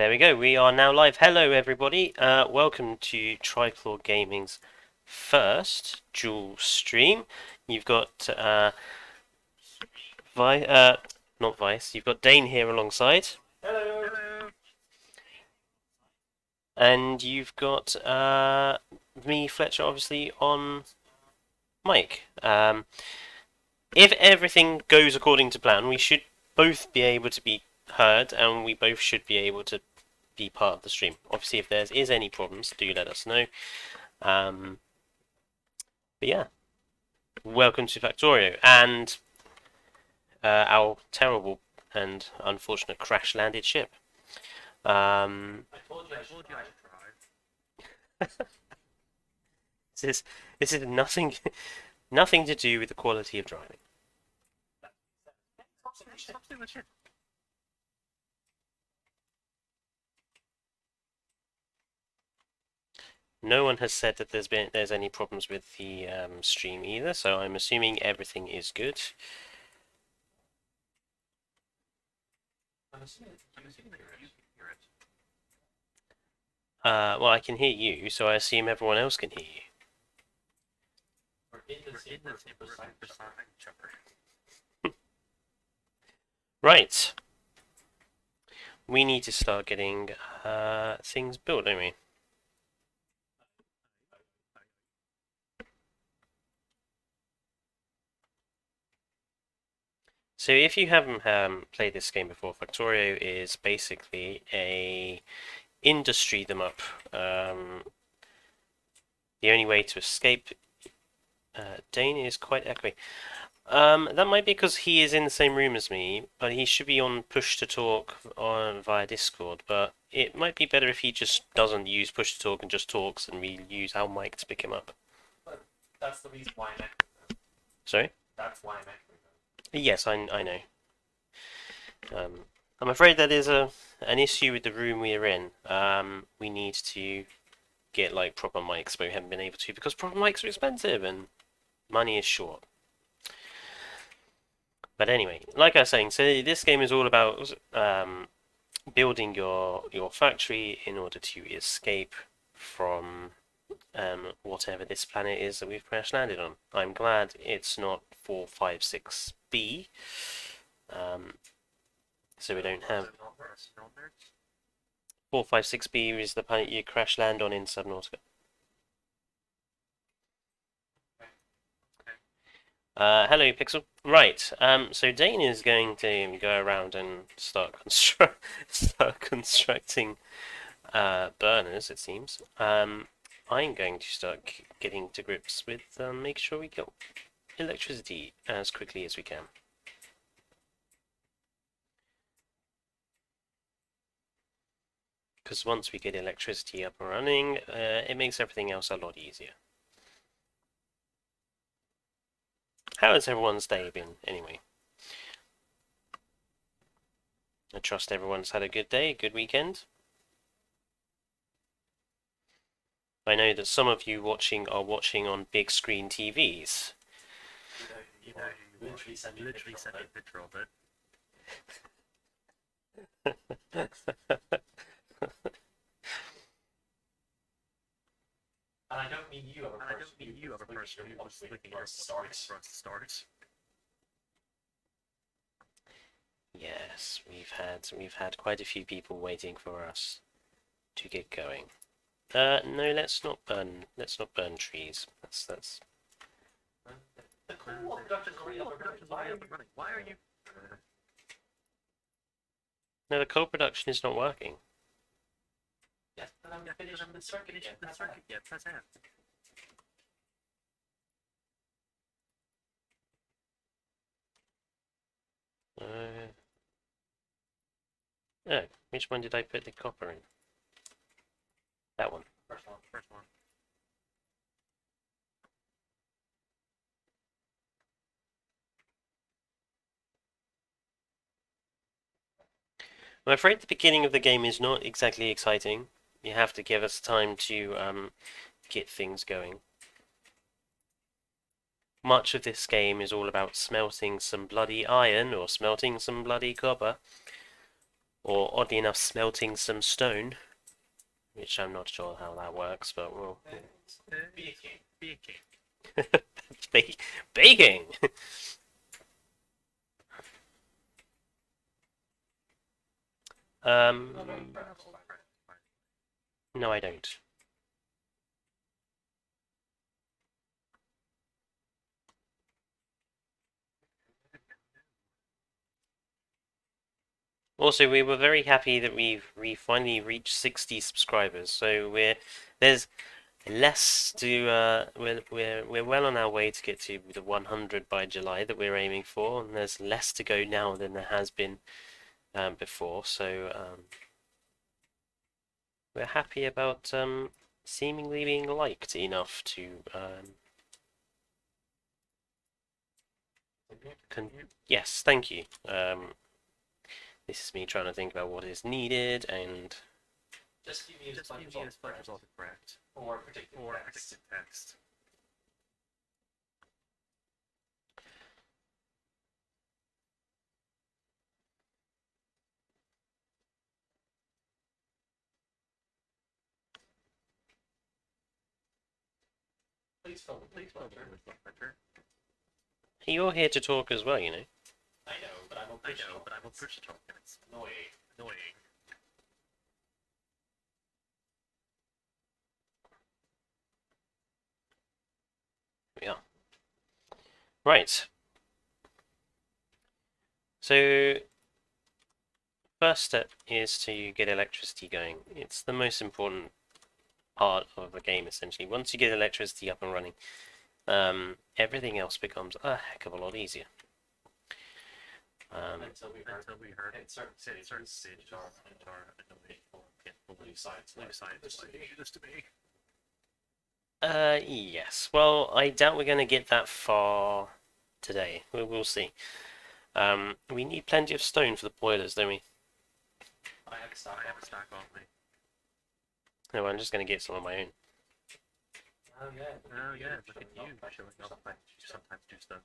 There we go. We are now live. Hello, everybody. Welcome to Triclaw Gaming's first dual stream. You've got not Vice. You've got Dane here alongside, Hello. and you've got me, Fletcher, obviously on mic. If everything goes according to plan, we should both be able to be heard, and we both should be able to be part of the stream. Obviously, if there is any problems, do let us know. But yeah, welcome to Factorio and our terrible and unfortunate crash-landed ship. I told you I should drive. This is nothing nothing to do with the quality of driving. Stop doing that shit. No one has said that there's any problems with the stream either, so I'm assuming everything is good. I'm assuming that you can hear it. Well, I can hear you, so I assume everyone else can hear you. We're in the same chopper. Right. We need to start getting things built, don't we? So if you haven't played this game before, Factorio is basically a industry them up. The only way to escape Dane is quite echoey. That might be because he is in the same room as me, but he should be on push to talk via Discord. But it might be better if he just doesn't use push to talk and just talks, and we use our mic to pick him up. But that's the reason why I'm Sorry? That's why I'm echoing. Yes, I know. I'm afraid that is an issue with the room we are in. We need to get like proper mics, but we haven't been able to because proper mics are expensive and money is short. But anyway, like I was saying, so this game is all about building your factory in order to escape from whatever this planet is that we've crash landed on. I'm glad it's not 456B, so we don't have 456B is the planet you crash land on in Subnautica. Hello, Pixel. Right, so Dane is going to go around and start constructing burners, it seems. I'm going to start getting to grips with make sure we get electricity as quickly as we can. Because once we get electricity up and running, it makes everything else a lot easier. How has everyone's day been, anyway? I trust everyone's had a good day, good weekend. I know that some of you are watching on big screen TVs. You literally sent me a picture of it. And I don't mean you, other person who was clicking for us to start. Yes, we've had quite a few people waiting for us to get going. No, let's not burn trees. That's. The coal production is running. Why are you? No, the coal production is not working. Yes, but I'm finishing the circuit yet. Press F. Oh, which one did I put the copper in? That one. First one. I'm afraid the beginning of the game is not exactly exciting. You have to give us time to get things going. Much of this game is all about smelting some bloody iron or smelting some bloody copper. or oddly enough, smelting some stone, which I'm not sure how that works, but we'll Baking. Baking. baking. Um, no, I don't. Also, we were very happy that we finally reached 60 subscribers. So there's less to we're well on our way to get to the 100 by July that we're aiming for, and there's less to go now than there has been before. So we're happy about seemingly being liked enough to yes, thank you. This is me trying to think about what is needed and Just give me as much as all the correct. Or predicted text. Please filter. you're here to talk as well, you know. I know, but I'm on push to talk and it's annoying. Yeah. Right. So first step is to get electricity going. It's the most important part of the game, essentially. Once you get electricity up and running, everything else becomes a heck of a lot easier. Until we heard at certain stages are annoying for blue science. Do this to me. Yes. Well, I doubt we're going to get that far today. We'll see. We need plenty of stone for the boilers, don't we? I have a stack on me. No, I'm just going to get some of my own. Oh yeah, look at you showing off. You sometimes do stuff.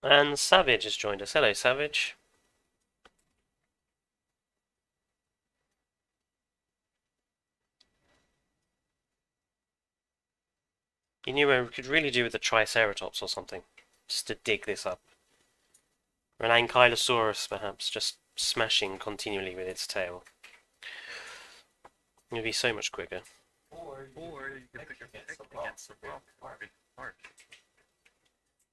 And Savage has joined us. Hello, Savage. You knew we could really do with a Triceratops or something, just to dig this up. Or an Ankylosaurus, perhaps, just smashing continually with its tail. It would be so much quicker. Or you can pick against the rock. Hard.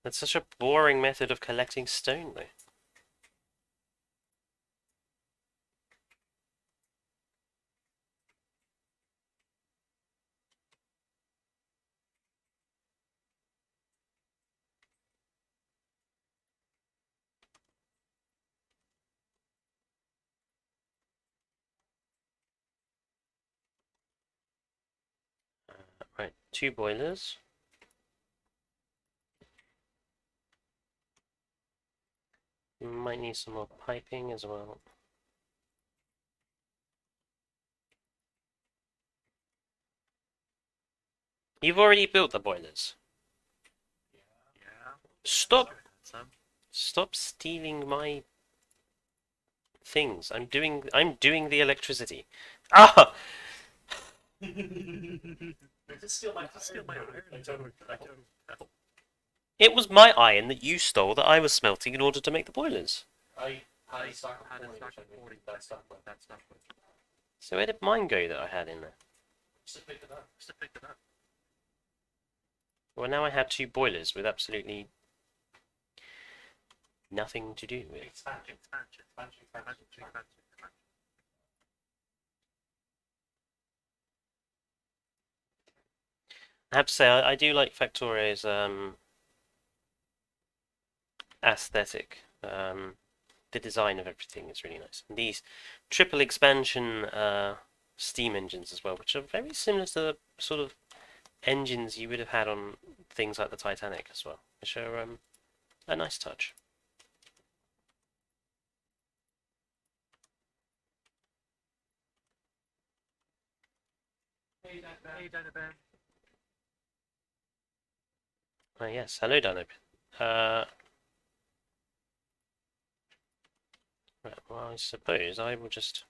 That's such a boring method of collecting stone, though. Right, 2 boilers. You might need some more piping as well. You've already built the boilers. Yeah. Stop! Some. Stop stealing my things. I'm doing the electricity. Ah! Just steal my iron. I don't help. It was my iron that you stole that I was smelting in order to make the boilers. I had a stock of 40. That's not what. So where did mine go that I had in there? Just picked it up. Well, now I have 2 boilers with absolutely nothing to do with. Expansion. I have to say, I do like Factorio's aesthetic. The design of everything is really nice. And these triple expansion steam engines as well, which are very similar to the sort of engines you would have had on things like the Titanic as well, which are a nice touch. Hey, Donovan. Yes, hello, Dano. Right, well, I suppose I will just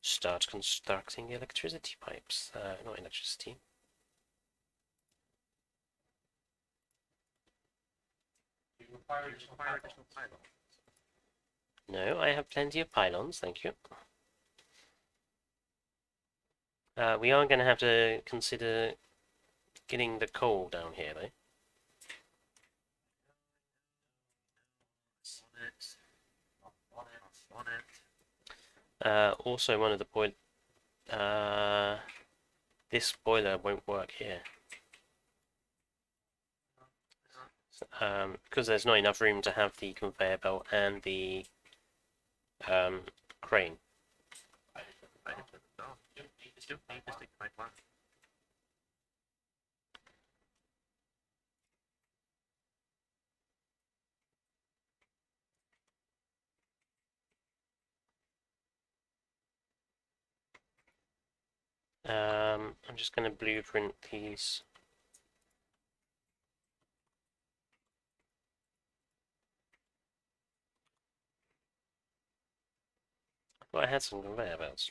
start constructing electricity pipes. Not electricity. You require additional pylons. No, I have plenty of pylons, thank you. We are going to have to consider getting the coal down here, though. On it. Also, one of the this boiler won't work here. Because there's not enough room to have the conveyor belt and the crane. I didn't put it down. You still need to stick my plan. I'm just going to blueprint these. Well, I had some conveyor belts.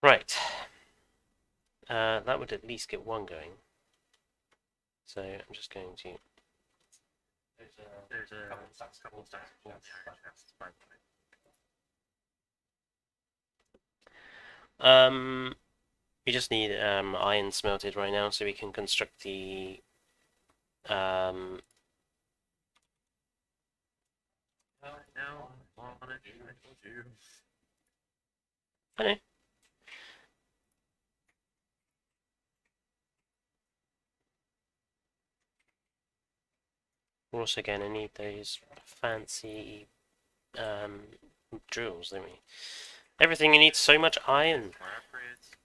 Right. That would at least get one going. So I'm just going to. There's a couple stacks of coal in the iron chests, by the way. We just need iron smelted right now, so we can construct the um. No, on it. I told you. I know. We're also going to need those fancy drills, don't we? Everything needs so much iron. More upgrades.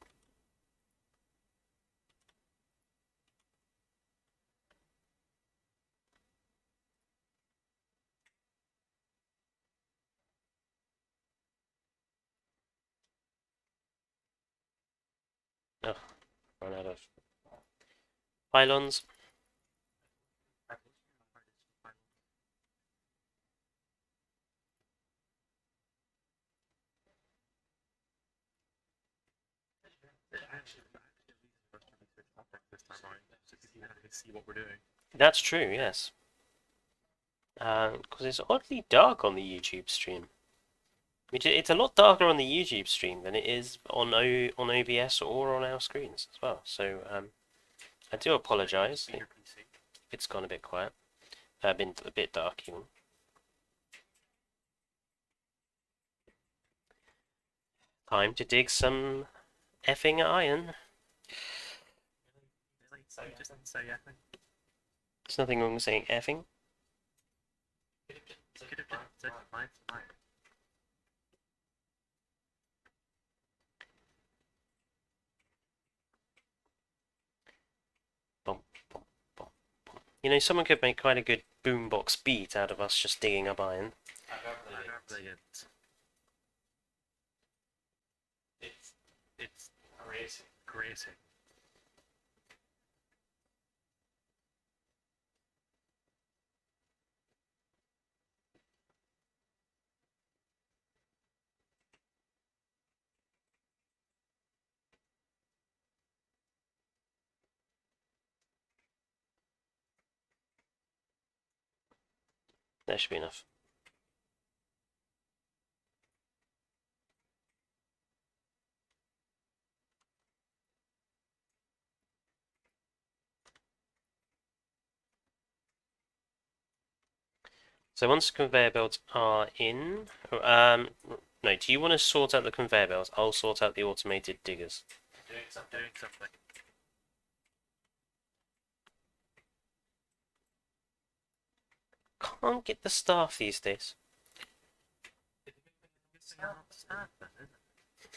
Oh, run out of pylons. This time around, so people can actually see what we're doing. That's true, yes. Because it's oddly dark on the YouTube stream. It's a lot darker on the YouTube stream than it is on OBS or on our screens as well. So I do apologise if it's gone a bit quiet. Been a bit dark even. Time to dig some effing iron. Just say yeah. There's nothing wrong with saying effing. Could have just said mine tonight. Bum, bum, bum, bum. You know, someone could make quite a good boombox beat out of us just digging up iron. Brilliant. It's grating. There should be enough. So once the conveyor belts are in, no, do you want to sort out the conveyor belts? I'll sort out the automated diggers. Doing something. Can't get the staff these days.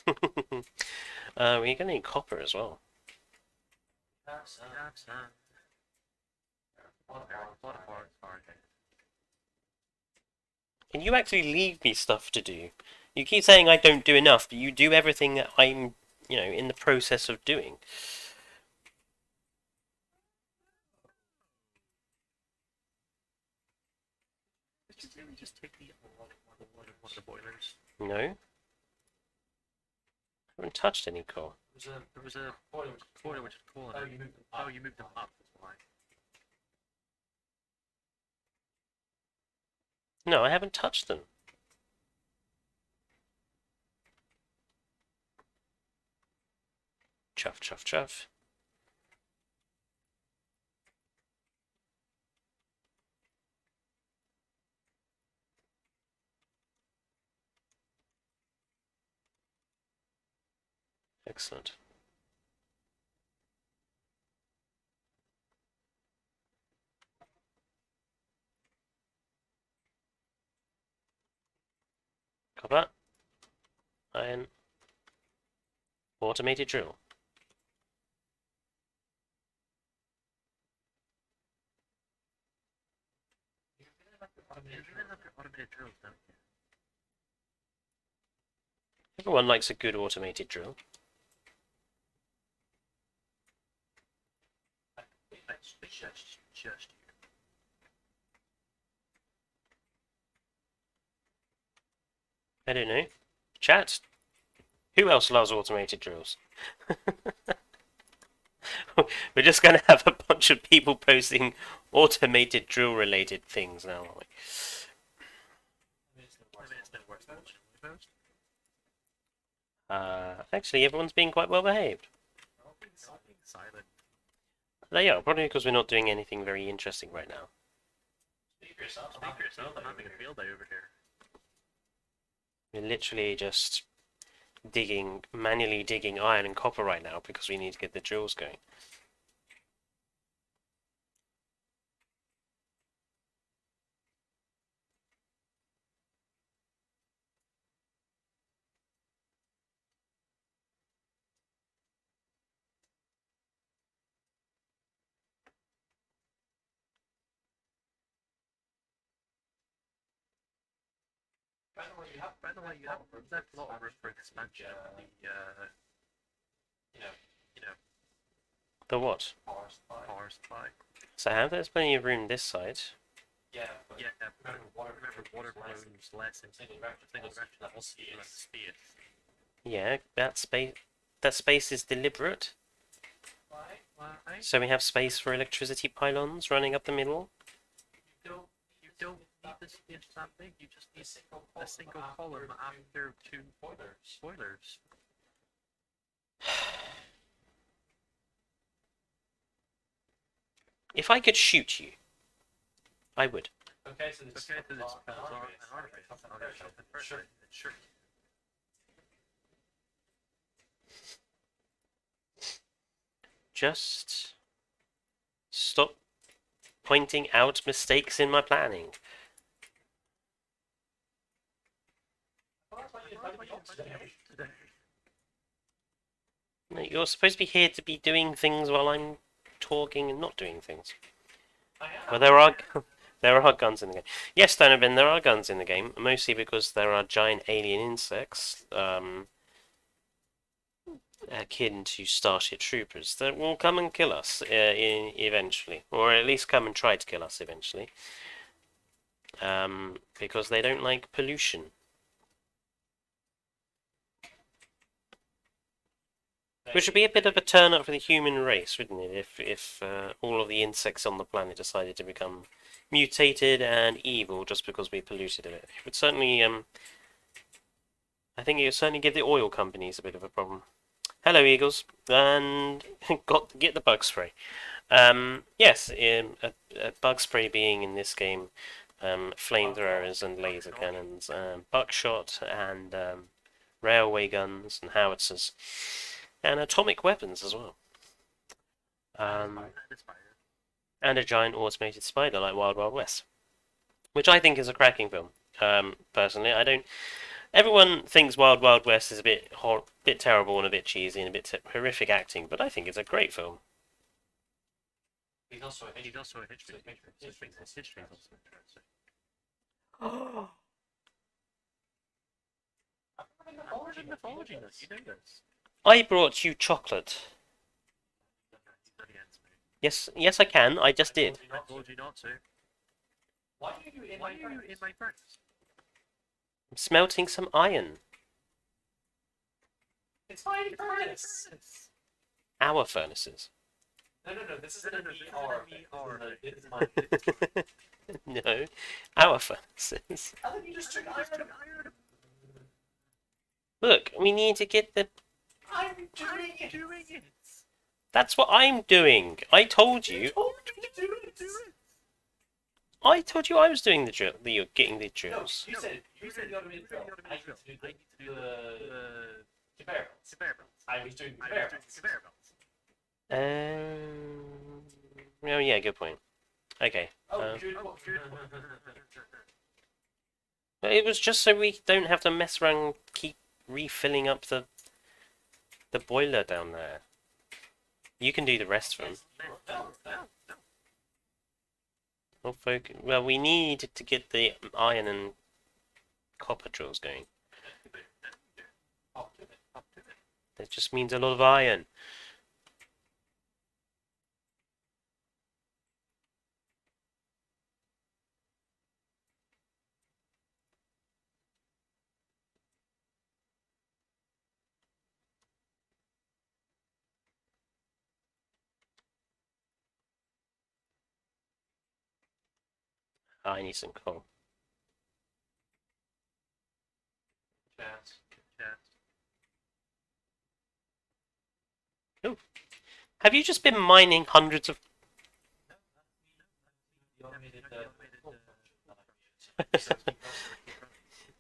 We're gonna need copper as well. Can you actually leave me stuff to do? You keep saying I don't do enough, but you do everything that I'm, in the process of doing. Just take one of the boilers. No. I haven't touched any coal. There was a boiler which is cool. Oh, you moved them up. That's why. No, I haven't touched them. Chuff, chuff, chuff. Excellent. Copper. Iron. Automated drill. Automated drills, don't you? Everyone likes a good automated drill. Just I don't know. Chat. Who else loves automated drills? We're just going to have a bunch of people posting automated drill related things now, aren't we? Actually, everyone's being quite well behaved. Silent. They are, probably because we're not doing anything very interesting right now. Speak for yourself. I'm having a field day over here. We're literally just manually digging iron and copper right now because we need to get the drills going. By the way, you have left a lot of room for expansion. The what? Power supply. So I have there's plenty of room this side. Remember, water flows less in single direction. Also less speed. Yeah, that space is deliberate. Why? So we have space for electricity pylons running up the middle. You don't need this space that big. You just need a single column after two boilers. If I could shoot you, I would. Okay, so this is an artifact. Sure. Just stop pointing out mistakes in my planning. No, you're supposed to be here to be doing things while I'm talking and not doing things. Well, there are guns in the game. Yes, Donovan, there are guns in the game, mostly because there are giant alien insects, akin to Starship Troopers, that will come and kill us eventually, or at least come and try to kill us eventually, because they don't like pollution. Which would be a bit of a turn up for the human race, wouldn't it? If all of the insects on the planet decided to become mutated and evil just because we polluted it. It would certainly, I think it would certainly give the oil companies a bit of a problem. Hello, Eagles, and get the bug spray. Yes, a bug spray being in this game, flamethrowers and laser cannons, buckshot and railway guns and howitzers, and atomic weapons as well. And a giant automated spider like Wild Wild West, which I think is a cracking film. Personally, I don't. Everyone thinks Wild Wild West is a bit terrible and a bit cheesy and a bit horrific acting, but I think it's a great film. He's also a history. History is also interesting. Mythology, you know this. I brought you chocolate. Yes, I can. I just did. I told you not to. Why are you in my furnace? I'm smelting some iron. It's my furnace. Our furnaces. No. This is an ER. This is my. No, our furnaces. I thought you just took iron. Look, we need to get the. I'm doing it. That's what I'm doing. I told you. Told me to do it. I told you I was doing the drill. That you're getting the No, drills. you said the automated drill. I need to do the conveyor belts. I was doing the conveyor belts. Oh yeah, good point. Okay. Oh, good. It was just so we don't have to mess around, keep refilling up the boiler down there. You can do the rest of them. No. Well, we need to get the iron and copper drills going. That just means a lot of iron. I need some coal. Oh, have you just been mining hundreds of?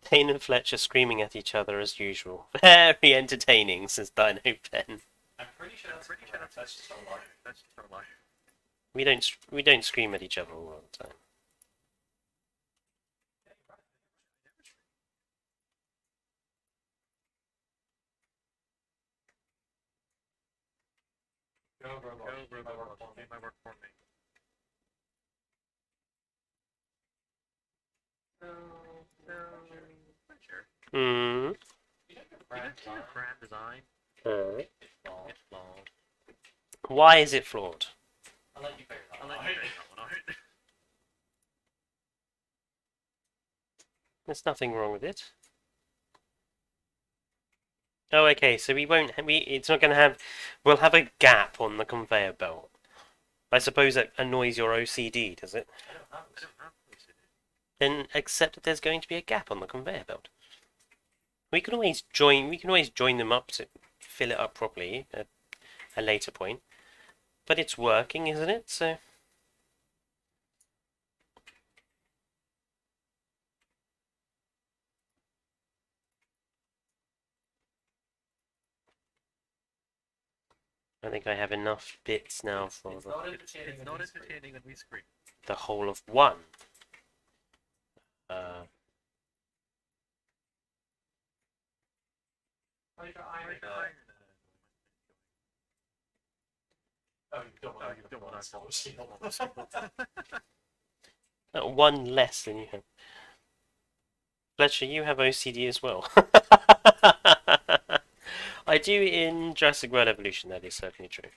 Dane and Fletcher screaming at each other as usual. Very entertaining, says Dino Pen. I'm pretty sure that's just a lie. That's just a lie. We don't scream at each other all the time. Go, robot. Do my work for me. Sure. Hmm. Brand design. It's It's flawed. Why is it flawed? I'll let you figure that I'll one let out. you figure that one out. There's nothing wrong with it. Oh, okay. So we won't. It's not going to have. We'll have a gap on the conveyor belt. I suppose that annoys your OCD, does it? I don't have I this. don't have OCD. Then accept that there's going to be a gap on the conveyor belt. We can always join them up to fill it up properly at a later point. But it's working, isn't it? So I think I have enough bits now for It's not It's entertaining. not entertaining when we scream. the whole of one. Oh, you got iron. Iron. Oh, you don't want You don't want to steel. One less than you have. Fletcher, you have OCD as well. I do in Jurassic World Evolution, that is certainly true.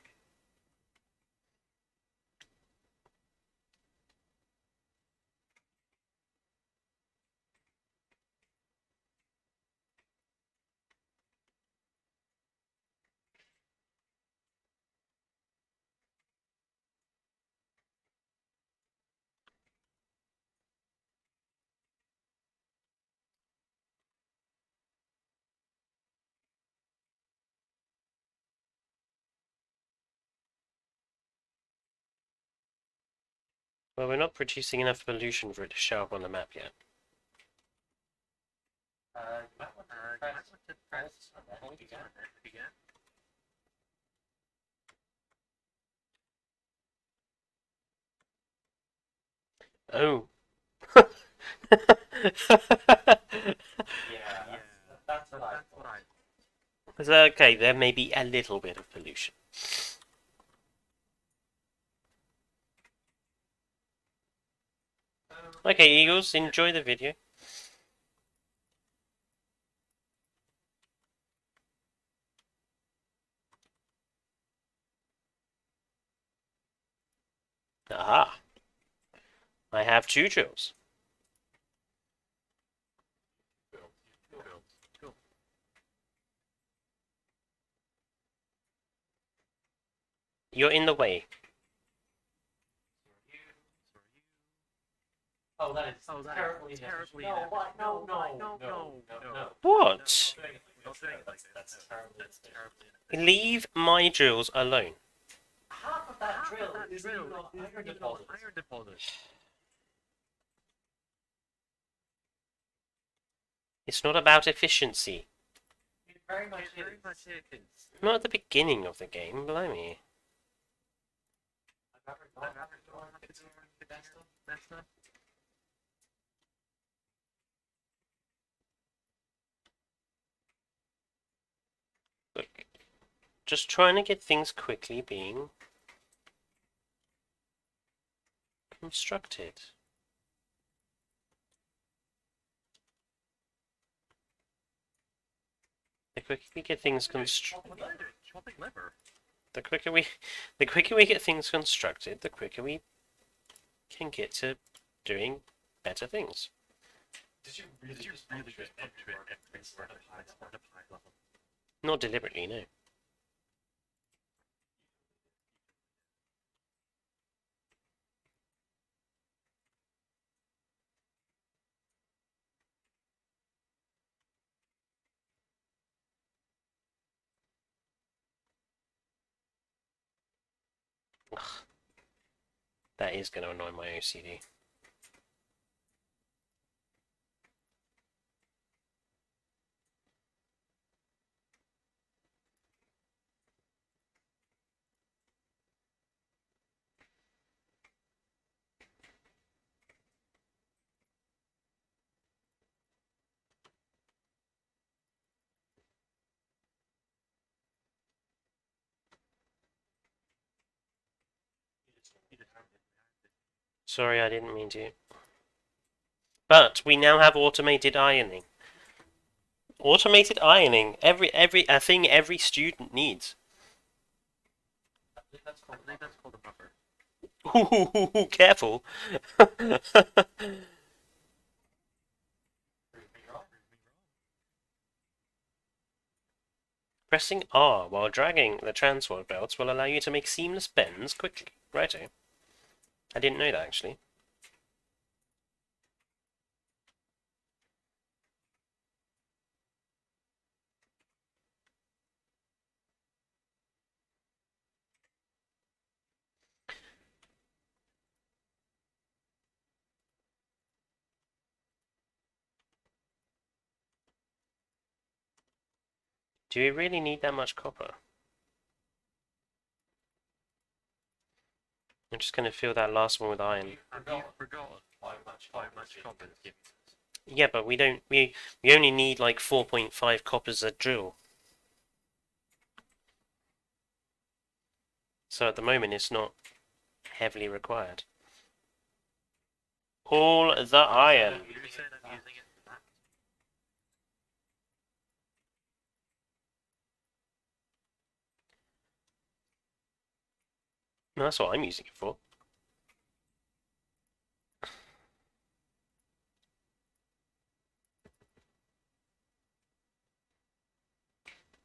Well, we're not producing enough pollution for it to show up on the map yet. You might want You might want to press on that hold again. on it again. Oh. Yeah, that's what I That's what I. It's okay, there may be a little bit of pollution. Okay, Eagles, enjoy the video. Aha. I have 2 drills. Cool. You're in the way. Oh, that is That terribly is inefficient. terribly No, inefficient. what? No, No. What? We're not doing it like That's this. terribly That's inefficient. terribly inefficient. Leave my drills alone. Half of that Half of drill that is drill even on is iron even on deposits. iron deposits. It's not about efficiency. It very much It very is. much is. Not at the beginning of the game, blimey. I'd rather I'd not rather go on not the consider best of. That's not. Look, just trying to get things quickly being constructed. The quicker we get things constructed, What are you doing? Chopping liver. the quicker we get things constructed, the quicker we can get to doing better things. Did you really just punctuate every every word word of high at a high level? Not deliberately, no. Ugh. That is going to annoy my OCD. Sorry, I didn't mean to. But we now have automated ironing. Automated ironing, a thing every student needs. I believe that's I called believe that's called a buffer. Ooh, careful. Pressing R while dragging the transport belts will allow you to make seamless bends quickly. Righto. I didn't know that actually. Do we really need that much copper? I'm just going to fill that last one with iron. Have you forgotten how how much copper is given? Yeah, but we don't. We only need like 4.5 coppers a drill. So at the moment, it's not heavily required. All the iron. You're saying I'm using it for that. No, that's what I'm using it for.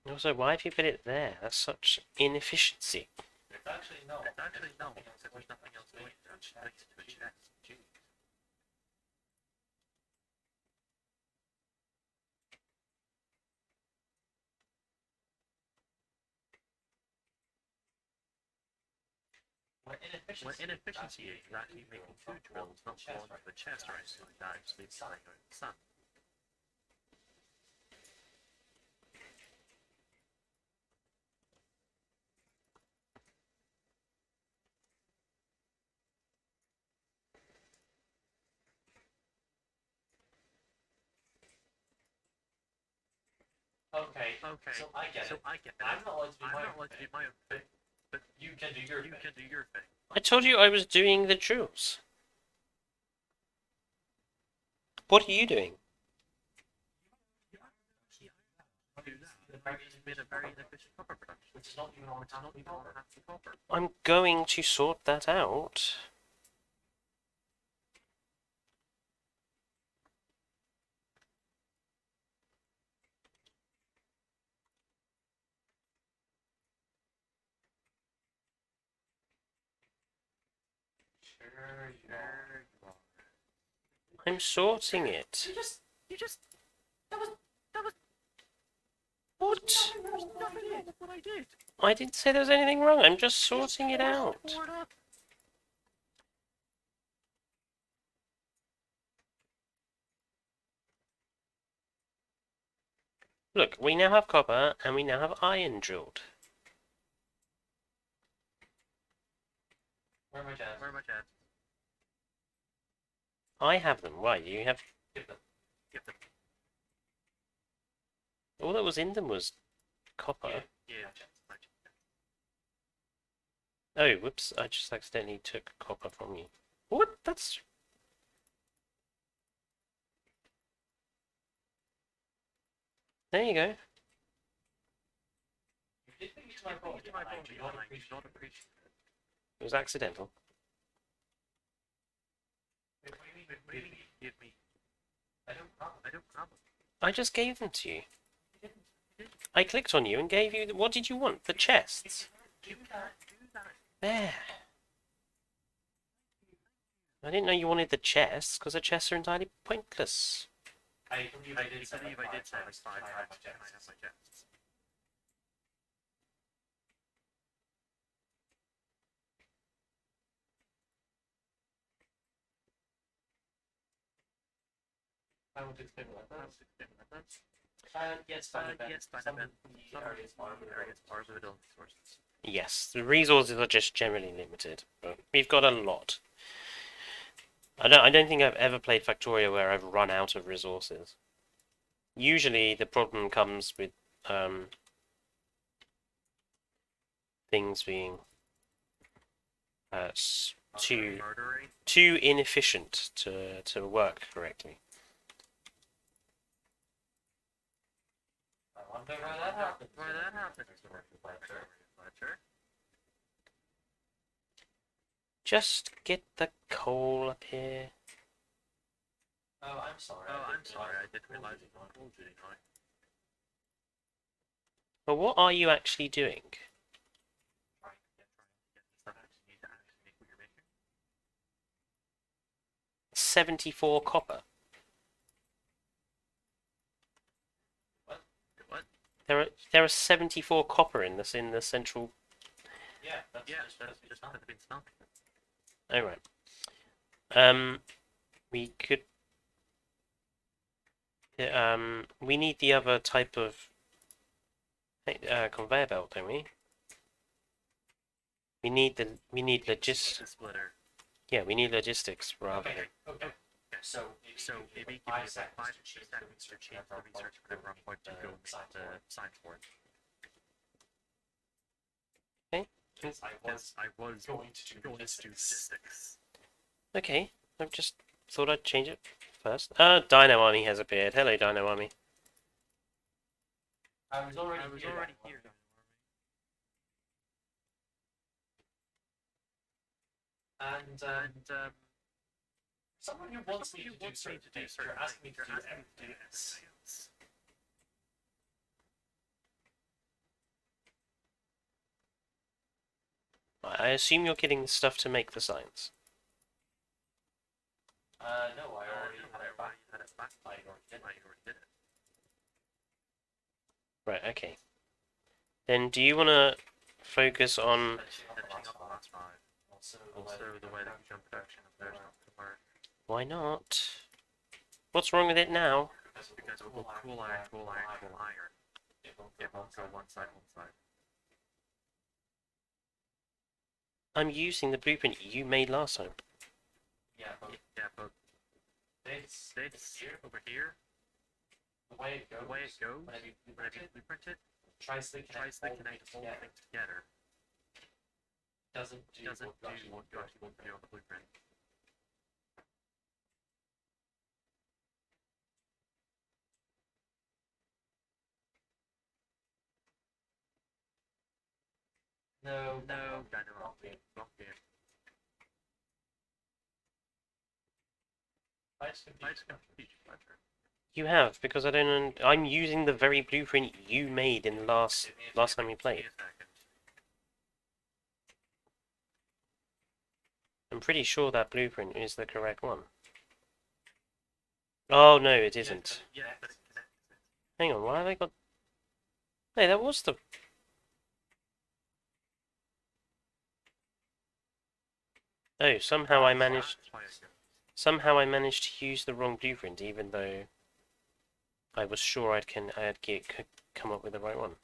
Also, why have you put it there? That's such inefficiency. It's actually no. It's actually no, because there's nothing else going there. It's next to a chest. Jeez. When Well, inefficiency is actually making 2 drills, not 1 for the chest or anything like that, just leaving something going to the sun. Okay, Okay, so I get it. I'm not allowed to do I'm my not own allowed to do thing, my own thing, but you can do your you thing. can do your thing. I told you I was doing the drills. What are you doing? Do that. It's been a very inefficient copper production, Which is not even on which is not half even on half the copper. I'm going to sort that out. Sure, you There are. you are. I'm sorting it. You just, that was What? nothing wrong with what I did. I didn't say there was anything wrong. I'm just sorting it out. Tore it up. Look, we now have copper and we now have iron drilled. Where are my jazz? Where am I at? I have them. Why? Do you have... Give them. Give them. All that was in them was copper. Yeah. Oh, whoops. I just accidentally took copper from you. What? That's... There you go. You did things to my body, and I do not appreciate it. It was accidental. Wait, what do you mean? What do you mean? Give me. I don't have them. I don't have them. I just gave them to you. You didn't. I clicked on you and gave you... What did you want? The chests? Do that. Do that. There. I didn't know you wanted the chests, because the chests are entirely pointless. I believe I did say I like did say like 5 I have my times. I have jazz. my jets. I will explain what that is. That's Yes, Dane. yes, Some Dane. of the areas are orbital sources. Yes, the resources are just generally limited, but we've got a lot. I don't think I've ever played Factorio where I've run out of resources. Usually the problem comes with things being too inefficient to work correctly. I wonder why that happened. Why that happened? Fletcher. Just get the coal up here. Oh, I'm sorry. Oh, I'm sorry. I didn't realize it was told you, didn't I? But what are you actually doing? Trying to get stuff that you need to actually make what you're making. 74 copper. What? There are 74 copper in this in the central. Yeah, that's Yeah, just that's just not. has been smelted. Oh right. We could. We need the other type of conveyor belt, don't we? We need logistics. The splitter. Yeah, we need logistics rather Okay, okay. So Maybe give me five about seconds 5 to change seconds to change the research whenever I'm going to go make the sign for it. because Because I was going to do going to do logistics. logistics. Okay, I just thought I'd change it first. Dino Army has appeared. Hello, Dino Army. I was already I was here. already here. And someone who wants me to do certain things, you're asking me to do everything else. I assume you're getting the stuff to make the signs. No, I already had it back. I already did it. Right, okay. Then do you want to focus on... Finishing off the last 5. Also, the way that you jump production of those not to work. Why not? What's wrong with it now? Because it will cool iron, cool iron, cool iron. It won't go one side, one side. I'm using the blueprint you made last time. Yeah, but This over here, the way it goes, whenever you blueprint it, tries to tries to connect all things together. doesn't It doesn't do what you actually want to do on the blueprint. No, No, wrong game. I just I just got confused by that. You have, because I don't. I'm using the very blueprint you made in the last time we played. Give me a second. I'm pretty sure that blueprint is the correct one. Oh no, it isn't. Yeah, but it connects it. Hang on, why have I got? Hey, that was the. Oh, somehow I managed. That's why it goes. Somehow I managed to use the wrong blueprint, even though I was sure I'd come up with the right one.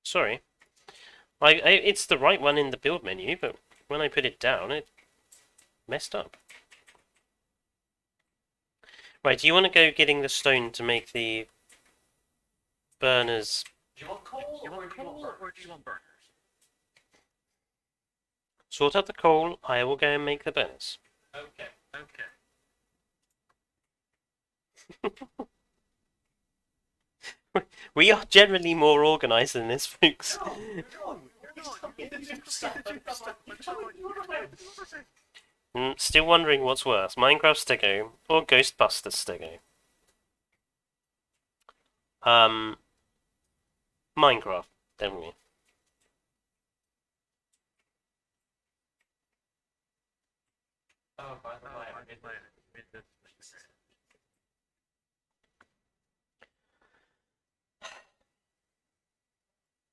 Sorry. It's the right one in the build menu, but when I put it down, it messed up. Right, do you want to go getting the stone to make the burners? Do you want coal, You want coal or do you want burners? Sort out the coal, I will go and make the burners. Okay. We are generally more organised than this, folks. Still wondering what's worse, Minecraft Stego or Ghostbusters Stego? Minecraft, definitely. Oh, by the way, I did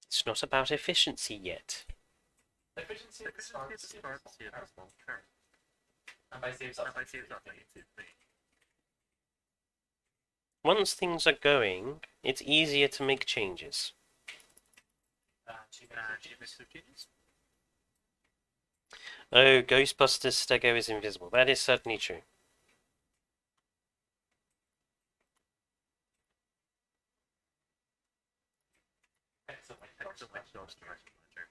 It's not about efficiency yet. efficiency at the start. Efficiency at the small term. And by saves And up. if I save something, it's me. Once things are going, it's easier to make changes. She makes zucchinis. Oh, Ghostbusters Stego is invisible. That is certainly true. Excellent. Excellent ghost direction ledger.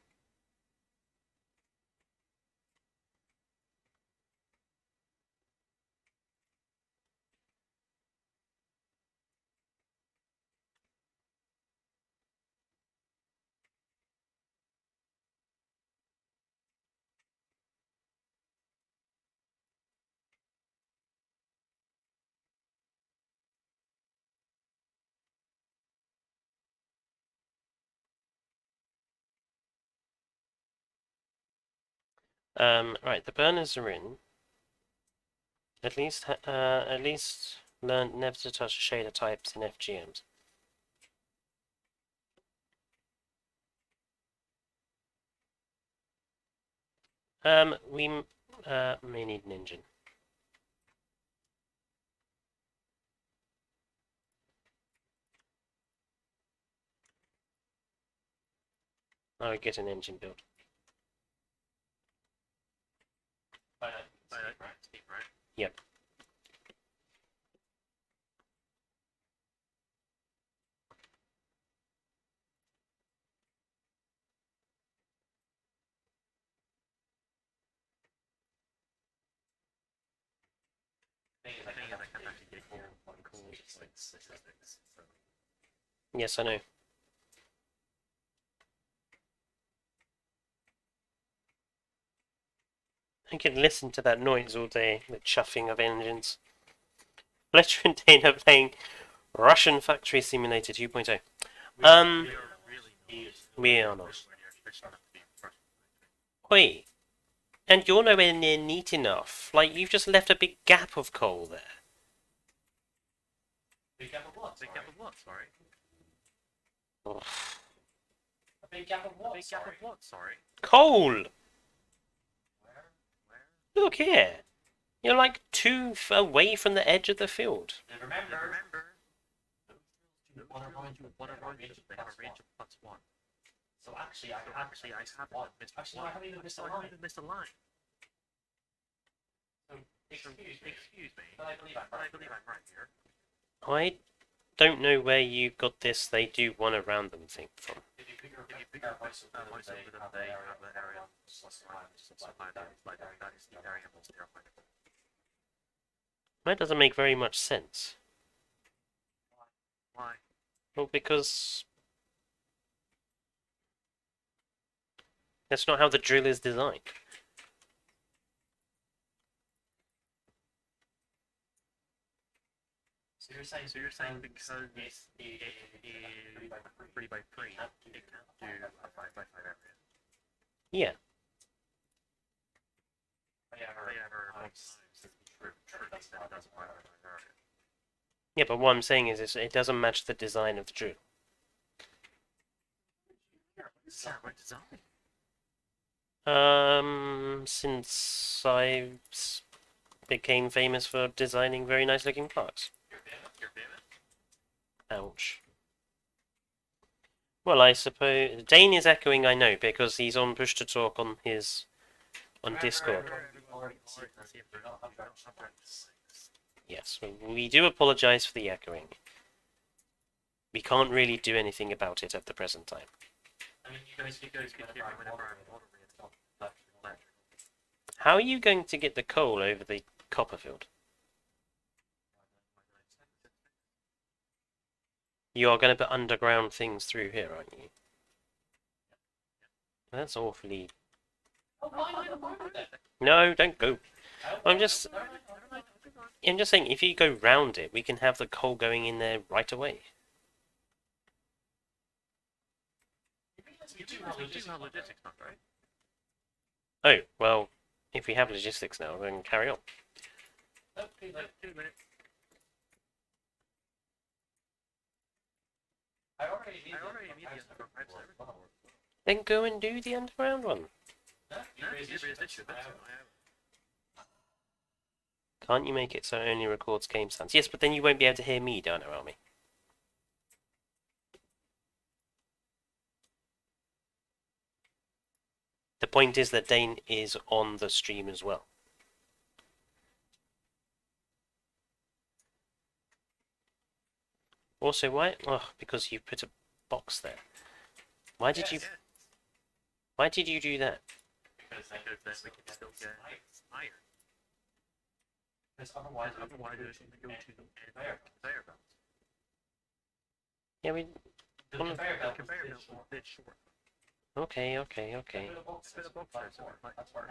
Right, the burners are in. At least learn never to touch shader types in FGMs. We may need an engine. I'll get an engine built. Steam, right? Yep. The thing is, I can't actually get coal like statistics. So. Yes, I know. I can listen to that noise all day, the chuffing of engines. Fletcher and Dane are playing Russian Factory Simulator 2.0. We are really We are not. Fish enough to be first. Wait. And you're nowhere near neat enough. Like, you've just left a big gap of coal there. Big gap of what? Big gap of what? Sorry. Ugh. A big gap of A what? big gap Sorry. of what? Sorry. Coal! Where? Look here! You're like 2 away from the edge of the field. And And remember, remember, those those drills do one around drills do one around you, they have a range of +1. So actually, I So haven't actually, I missed haven't one. missed Actually, one. I haven't even missed a I haven't line. even missed a line. So, So, excuse me, me, but I believe I'm but I right. believe I'm right here. I don't know where you got this they do one around them thing from. If you figure If you figure out voice over voice over them, they have the area +1, that is the variable they're applying. That doesn't make very much sense. Why? Well, because that's not how the drill is designed. So you're saying because it is 3 by 3, it can't do a 5 by 5 area. Yeah. However, most times true, then it does 5 by 5 area. Yeah, but what I'm saying is it doesn't match the design of the drill. It's not by design. Since I became famous for designing very nice looking parks. You're famous? Ouch. Well, I suppose Dane is echoing. I know because he's on push to talk on Discord. Yes, we do apologise for the echoing. We can't really do anything about it at the present time. I mean, you guys can hear me whenever I'm motoring and How are you going to get the coal over the copper field? You are going to put underground things through here, aren't you? That's awfully... No, don't go. I'm just saying, if you go round it, we can have the coal going in there right away. We do have logistics, not right? Oh, well, if we have logistics now, then carry on. Okay, 2 minutes. I already I already need the underground pipes and everything. Then go and do the underground one. No, you raised issue, that's what I have. Can't you make it so it only records game sounds? Yes, but then you won't be able to hear me, Dino Army. The point is that Dane is on the stream as well. Also, why? Oh, because you put a box there. Why did you? Why did you do that? Because Then we can still get iron. Because otherwise, Otherwise, there's going to go to the conveyor belt. Yeah, we. The Well, conveyor The belt conveyor is belt is a bit short. Okay. A bit of box It's a bit of box there, so that's where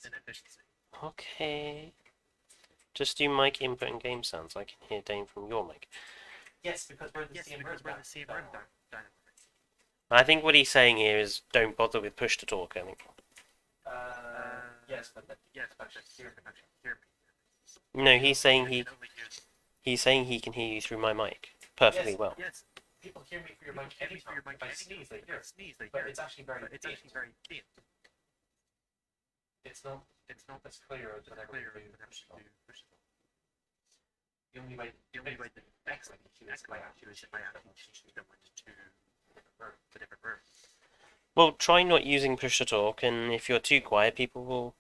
inefficiency. Okay. Just do mic input and game sounds. I can hear Dane from your mic. Yes, because we're the Yes, same because we're room. the same room dynamic. I think what he's saying here is don't bother with push to talk. I think. Yes, but Yes, but that's here can actually hear me. No, he's saying You can only use- he's saying he can hear you through my mic perfectly Yes. well. Yes, people hear me for your you mic can hear me anytime. for your mic If I any sneeze, they If hear I it. sneeze, they But hear it's it. actually very But it's faint. actually very faint. It's not as clear as whenever Clear we whenever do push you it. do push it. The only way The next thing you do is if I actually change them to different rooms. Well, try not using push to talk, and if you're too quiet, people will.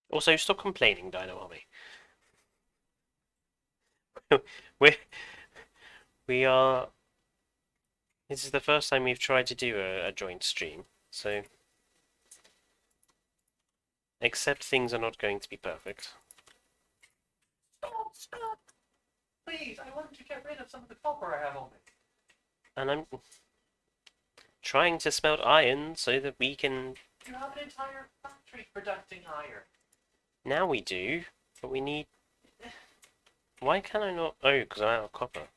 Also, stop complaining, Dino Army. we are. This is the first time we've tried to do a joint stream, so accept things are not going to be perfect. Stop! Please, I want to get rid of some of the copper I have on me. And I'm trying to smelt iron so that we can. You have an entire factory producing iron. Now we do, but we need. Why can I not? Oh, because I'm out of copper.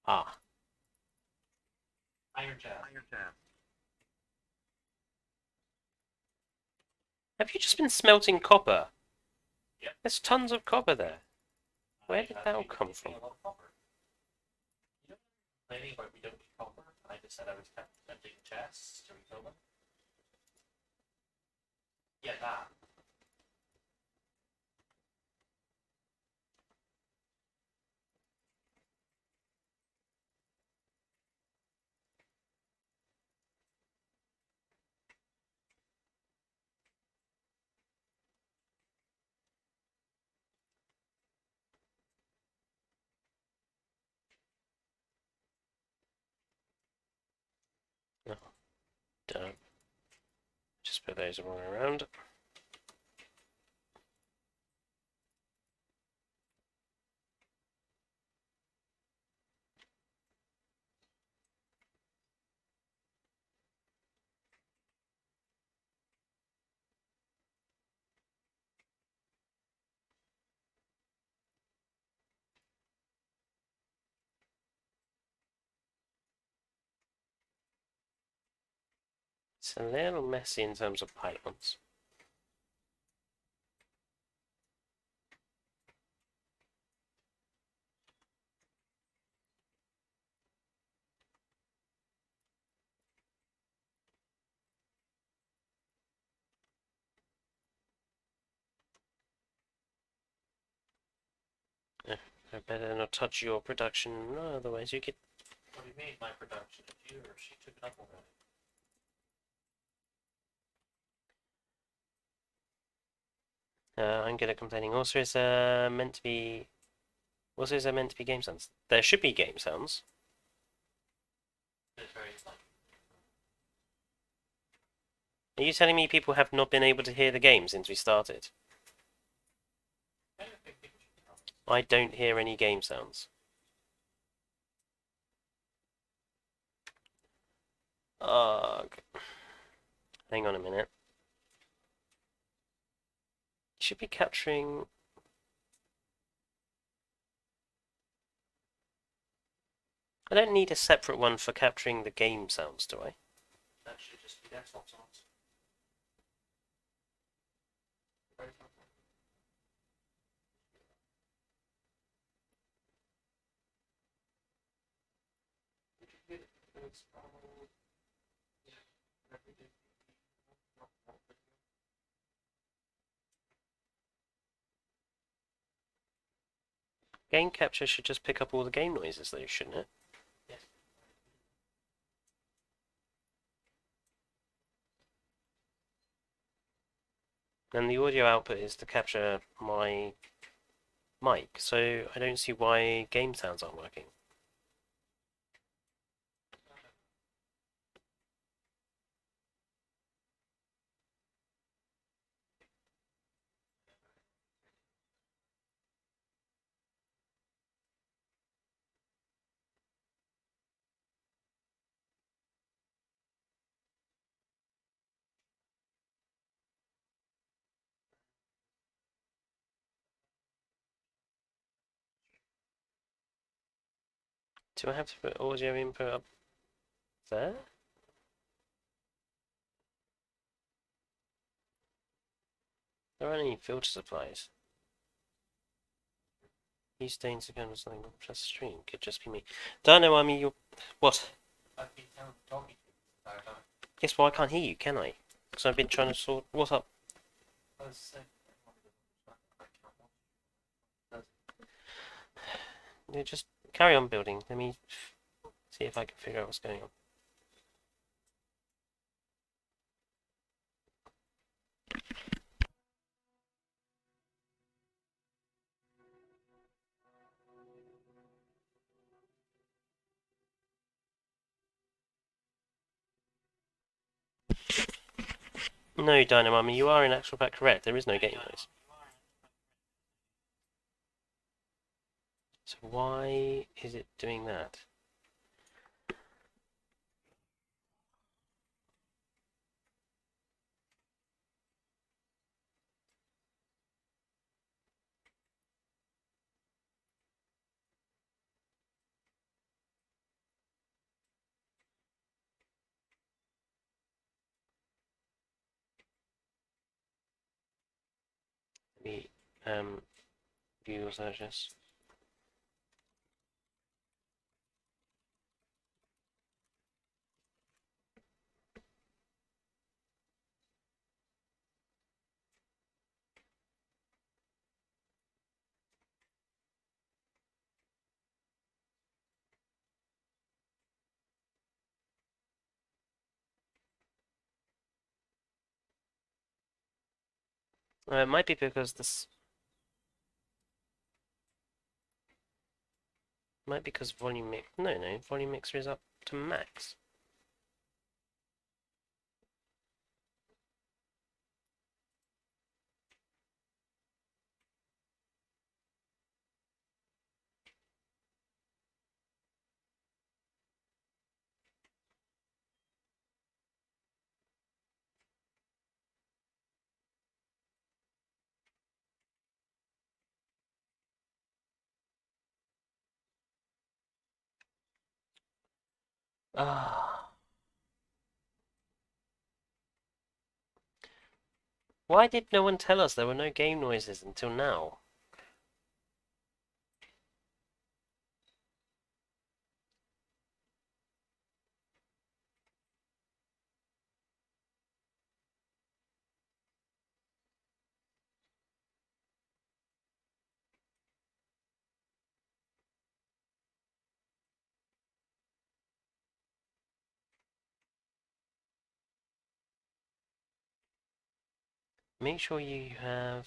Ah. Iron jab. Iron jab. Have you just been smelting copper? Yep. There's tons of copper there. Where did I that all actually come did from? a lot of copper. You know, complaining about we don't need copper. I just said I was tempting chests to refill them. Yeah, that. No, don't. Just put those all around. It's a little messy in terms of pylons. I better not touch your production, otherwise you get. What do you mean, my production? Did you or she took it up already? I'm good at complaining. Also, is meant to be. Also, is there meant to be game sounds? There should be game sounds. It's very like. Are you telling me people have not been able to hear the game since we started? I don't think people should know. I don't hear any game sounds. Ugh. Hang on a minute. You should be capturing. I don't need a separate one for capturing the game sounds, do I? That should just be desktop sounds. Very fun. Would you get those, yeah, every day? Game capture should just pick up all the game noises, though, shouldn't it? Yes. And the audio output is to capture my mic, so I don't see why game sounds aren't working. Do I have to put audio input up there? There aren't any filter supplies. Use Dane's account or something, press stream. Could just be me. Don't know, I mean, you're. What? I've been talking to you the entire time. Yes, well, I can't hear you, can I? Because I've been trying to sort. What's up? I was saying, I can't watch. Yeah, just carry on building. Let me see if I can figure out what's going on. No, Dynamami, you are in actual fact correct. There is no game noise. So why is it doing that? The view searches. It might be because this. Might be because volume mix. No, volume mixer is up to max. Ah. Why did no one tell us there were no game noises until now? Make sure you have.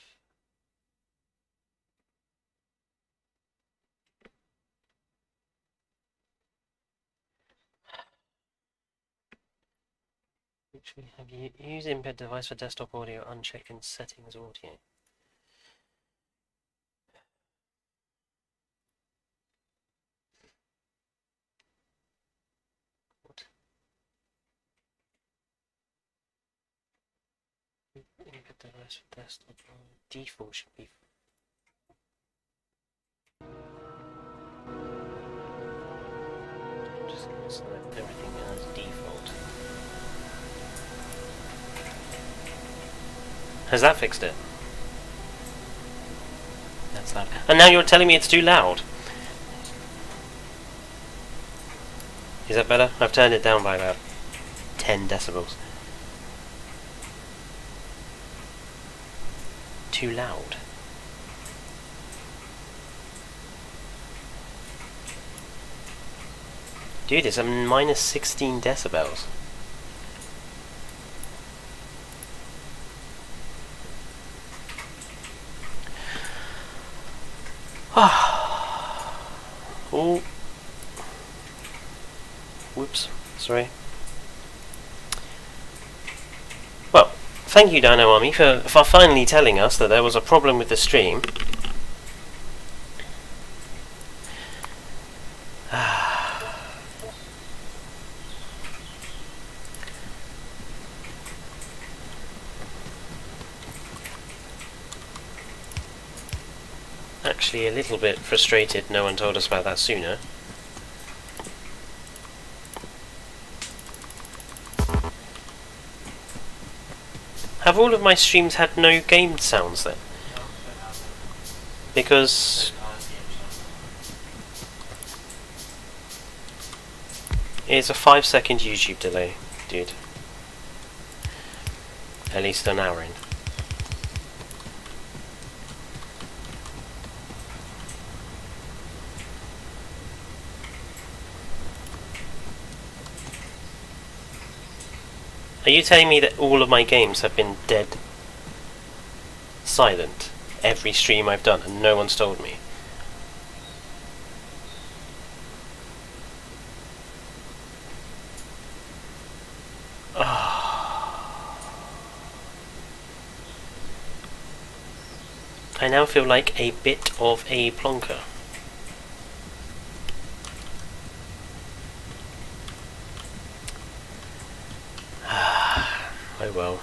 Actually, have you use input device for desktop audio unchecked in settings audio? What? Input device for desktop audio. Default should be. Just gonna select everything as default. Has that fixed it? That's loud. And now you're telling me it's too loud. Is that better? I've turned it down by about 10 decibels. Too loud. Dude, it's a minus 16 decibels. Oh. Whoops, sorry. Well, thank you, Dino Army, for finally telling us that there was a problem with the stream. Actually, a little bit frustrated no one told us about that sooner. Have all of my streams had no game sounds then? Because it's a 5-second YouTube delay, dude. At least an hour in. Are you telling me that all of my games have been dead silent every stream I've done and no one's told me? I now feel like a bit of a plonker. Oh well.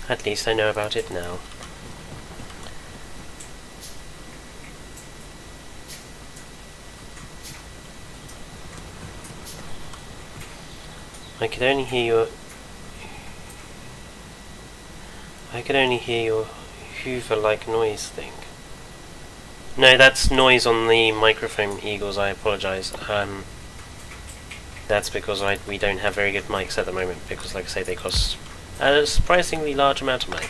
At least I know about it now. I could only hear your... I could only hear your Hoover-like noise thing. No, that's noise on the microphone, Eagles. I apologise. That's because we don't have very good mics at the moment, because, like I say, they cost a surprisingly large amount of money.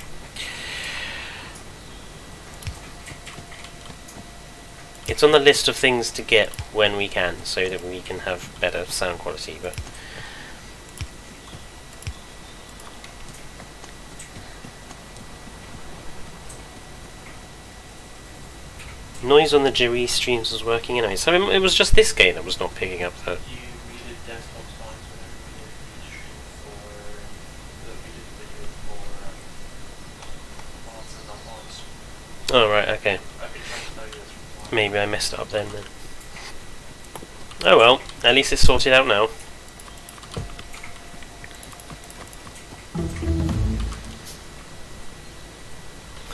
It's on the list of things to get when we can, so that we can have better sound quality, but... Noise on the GUI streams was working anyway, so it was just this game that was not picking up that. We did desktop signs whenever we did the stream for mods and not mods. Oh right, okay. I've been trying to tell you this for a while. Maybe I messed it up then. Oh well, at least it's sorted out now.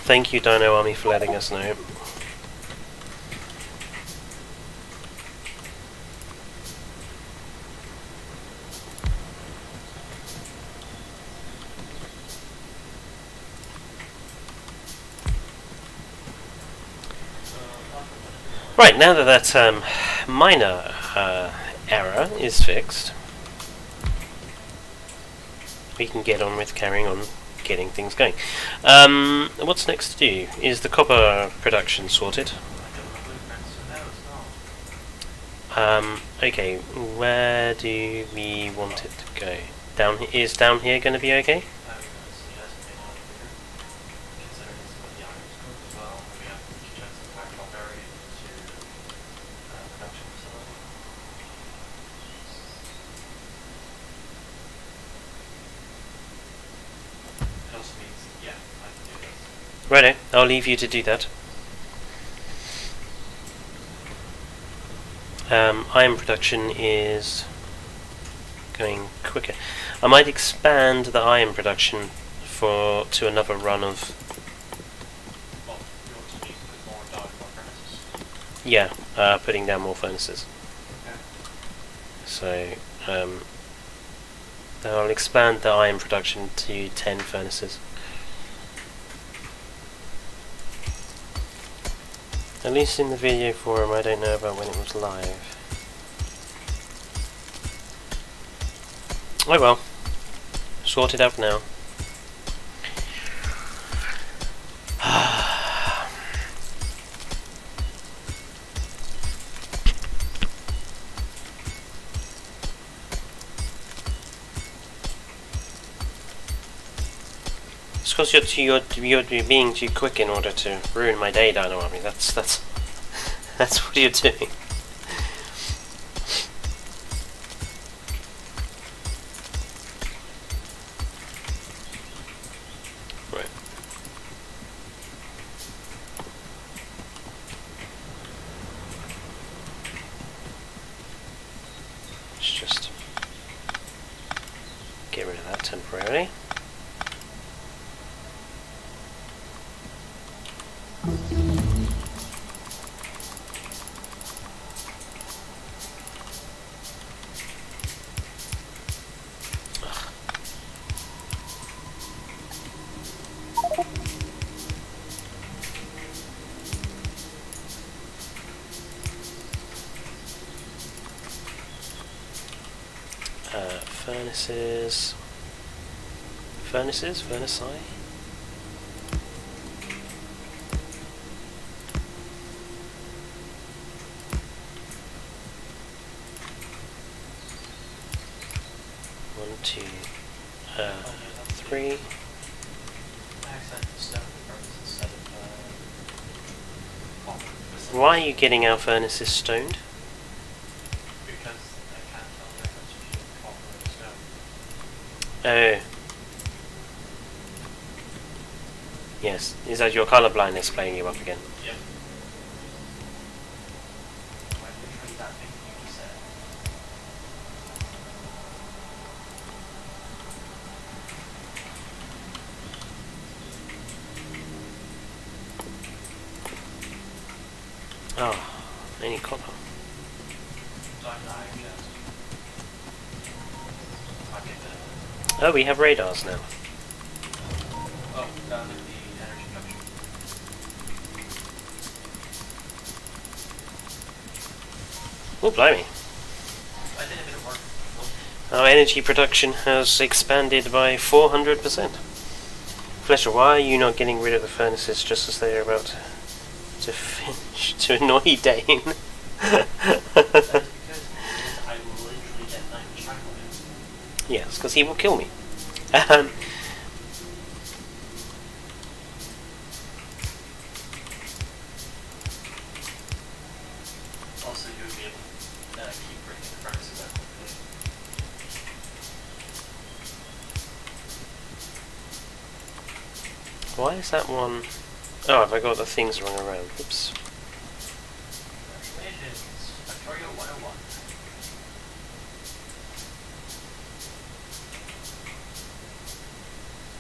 Thank you, Dino Army, for letting us know. Right, now that that minor error is fixed, we can get on with carrying on getting things going. What's next to do? Is the copper production sorted? Okay, where do we want it to go? Is down here going to be okay? Righto, I'll leave you to do that. Iron production is going quicker. I might expand the iron production to another run of... Yeah, putting down more furnaces. So, I'll expand the iron production to 10 furnaces. At least in the video forum, I don't know about when it was live. Oh well. Sorted out now. It's because you're being too quick in order to ruin my day, Dino Army. That's what you're doing. Right. Let's just get rid of that temporarily. Furnace. One, two, three. Why are you getting our furnaces stoned? Because I can't tell the difference between copper and stone. Oh. Yes. Is that your colour blindness playing you up again? Yep. Why did you trade that thing you just said? Oh, any copper. Oh, we have radars now. Oh. Look at the energy production. Oh, blimey. I did a bit of work. Our energy production has expanded by 400%. Fletcher, why are you not getting rid of the furnaces just as they are about to finish to annoy Dane? That's because I will literally get 9 track on it. Yes, because he will kill me. Also, you'll be able to keep bringing the furnaces out quickly. Why is that one... Oh, have I got the things wrong around? Oops. Congratulations, FACTORIO 101.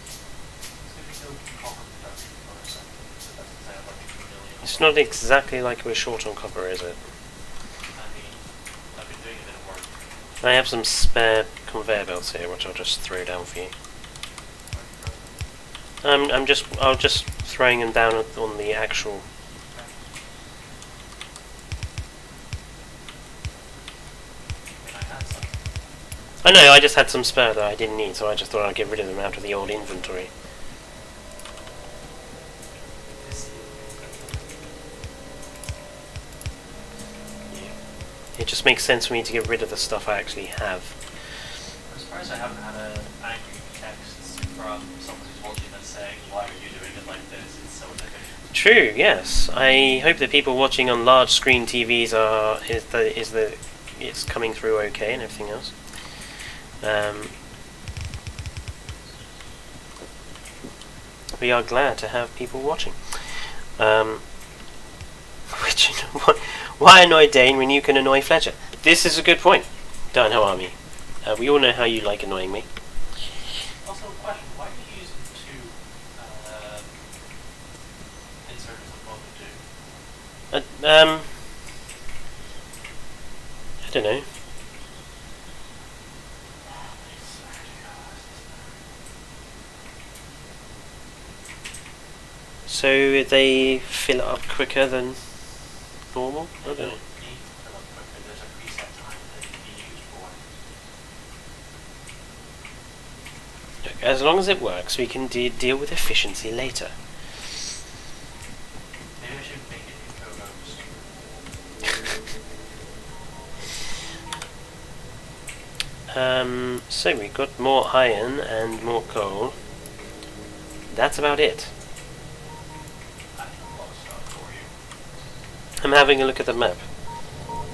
It's going to be no copper production for a second, so that's to say about 2 million. It's not exactly like we're short on copper, is it? I mean, I've been doing a bit of work. I have some spare conveyor belts here, which I'll just throw down for you. I'll just throwing them down on the actual. I know, I just had some spare that I didn't need, so I just thought I'd get rid of them out of the old inventory. It just makes sense for me to get rid of the stuff I actually have. I'm surprised I haven't had an angry text from someone who's watching and saying, why are you doing it like this? It's so inefficient. True, yes. I hope that people watching on large screen TVs it's coming through okay and everything else. We are glad to have people watching. Which, why annoy Dane when you can annoy Fletcher? This is a good point. Don't know Army. We all know how you like annoying me. Also, a question, why do you use two inserters at the moment, I don't know. So they fill it up quicker than normal? I don't know. Need to fill up quicker. There's a preset time that it can be used for. Look, as long as it works, we can deal with efficiency later. Maybe I should make it info notes. So we've got more iron and more coal. That's about it. I have a lot of stuff for you. I'm having a look at the map. Oh,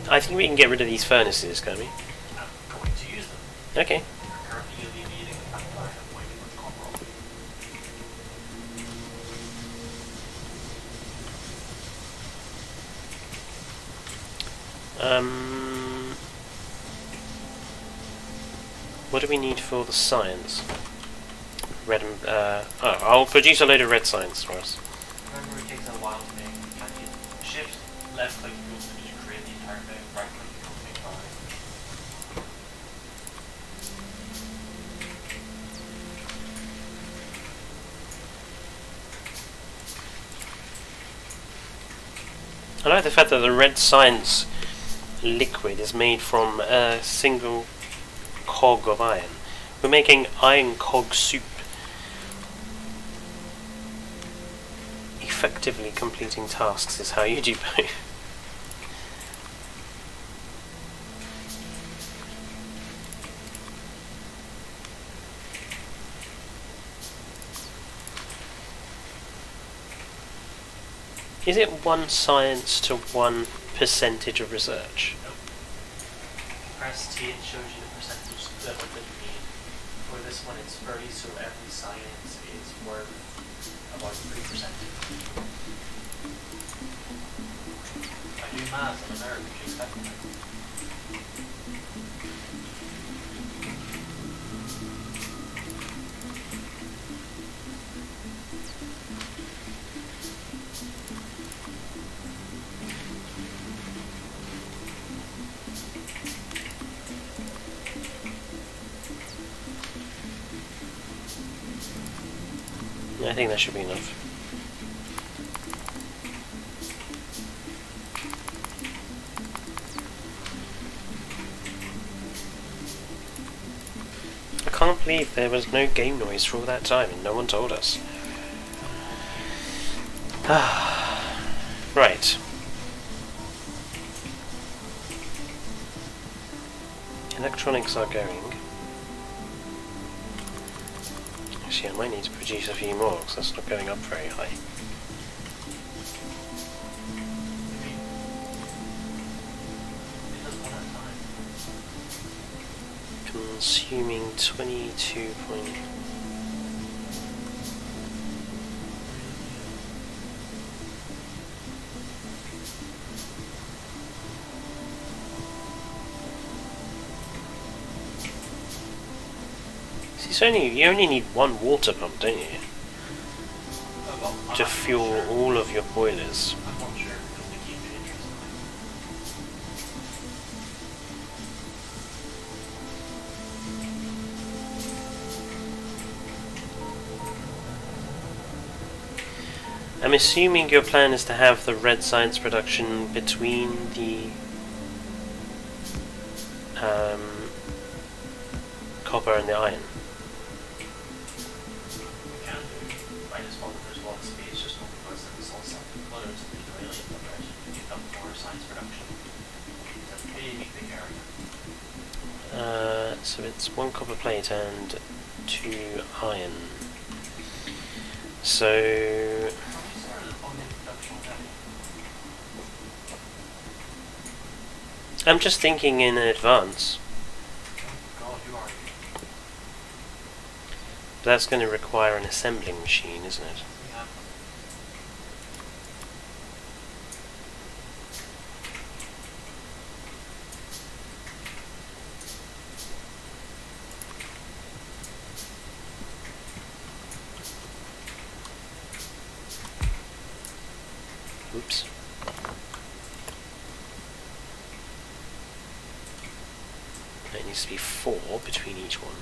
I think we can get rid of these furnaces, can we? I'm going to use them. Okay. They're currently alleviating the fact that I have way too much copper on me. What do we need for the science? Red and I'll produce a load of red science for us. Remember, it takes a while to make. You can't hit shift, left click, you also just create the entire thing, right click, you can make by. I like the fact that the red science liquid is made from a single cog of iron. We're making iron cog soup. Effectively completing tasks is how you do both. Is it one science to 1% of research? Press T, it shows you the percentage that you need. For this one, it's 30, so every science is worth about 3%. I do maths, I'm American, you expect me. think that should be enough. I can't believe there was no game noise for all that time and no one told us. Right. Electronics are going. Actually, I might need to produce a few more because that's not going up very high. It does one at a time. Consuming 22 point... you only need one water pump, don't you? To fuel all of your boilers. I'm not sure because they keep it interesting. I'm assuming your plan is to have the red science production between the copper and the iron. We can do by default if there's a lot of space, just not because it's all something closed and there's really in the rest. You get up more science production. It's a big, big area. So it's 1 copper plate and 2 iron. So Have you started on the production already? I'm just thinking in advance. Oh god, who are you? That's going to require an assembling machine, isn't it? Yeah. Oops. It needs to be 4 between each one.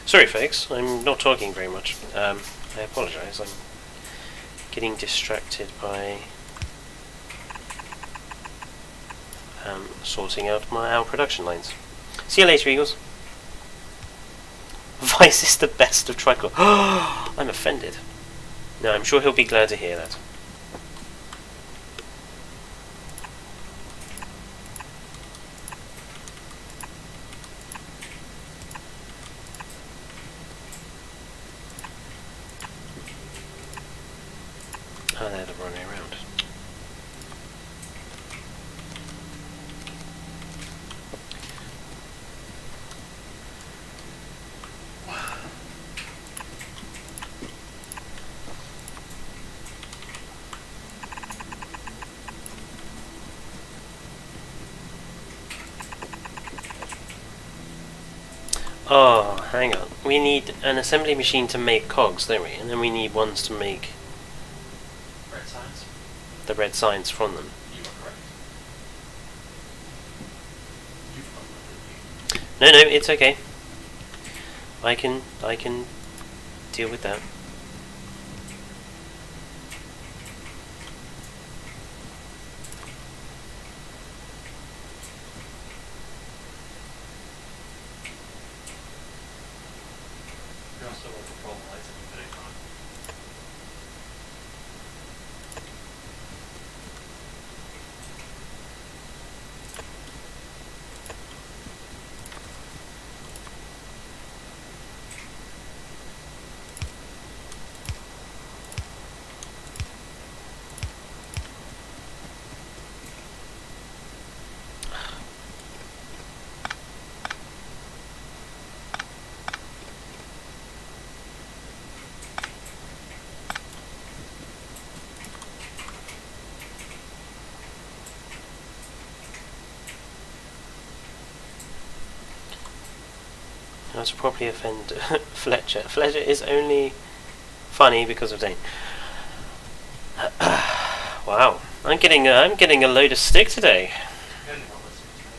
Sorry folks, I'm not talking very much. I apologise, I'm getting distracted by sorting out our production lines. See you later, Eagles. Vice is the best of Tricor. I'm offended. No, I'm sure he'll be glad to hear that. Oh, they're the running around. Oh, hang on. We need an assembly machine to make cogs, don't we? And then we need ones to make Red science? the red signs from them. You are correct. You've done that, didn't you? No, it's okay. I can deal with that. You're also going to problem lights and you put it on. must probably offend Fletcher. Fletcher is only funny because of Dane. Wow, I'm getting a load of stick today. You're only not listening to me.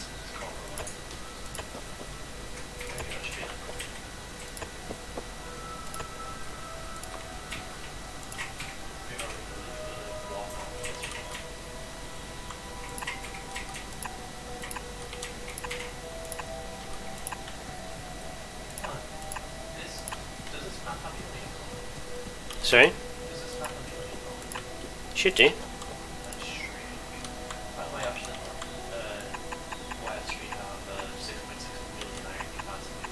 It's called a lot. Maybe I should be like, maybe I'll really walk off this one. Huh. Does this map have illegal? Sorry, Does this map have illegal? should do. That's strange. By the way, option west we have 6.6 million iron capacity.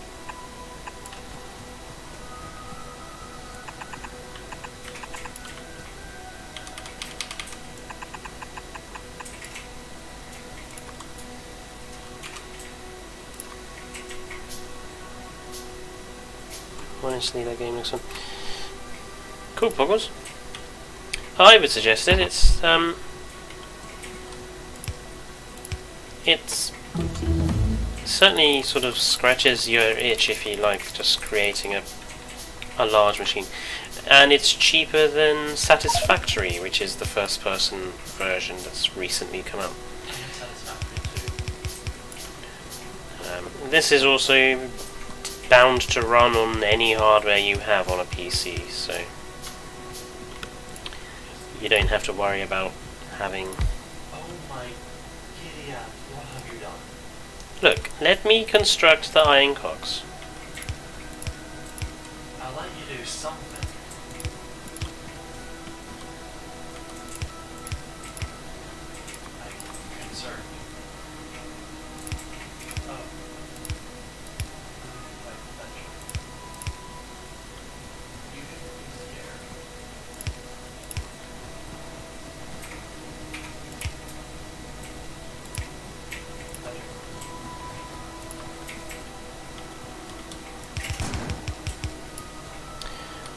Honestly, that game looks fun. Cool, Poggles. I would suggest it. It's certainly sort of scratches your itch if you like just creating a large machine, and it's cheaper than Satisfactory, which is the first-person version that's recently come out. And satisfactory too. This is also bound to run on any hardware you have on a PC, so you don't have to worry about having... Oh my giddy ass, what have you done? Look, let me construct the iron cogs. I'll let you do something. I'm concerned. Oh. Like, potential. You should be scared.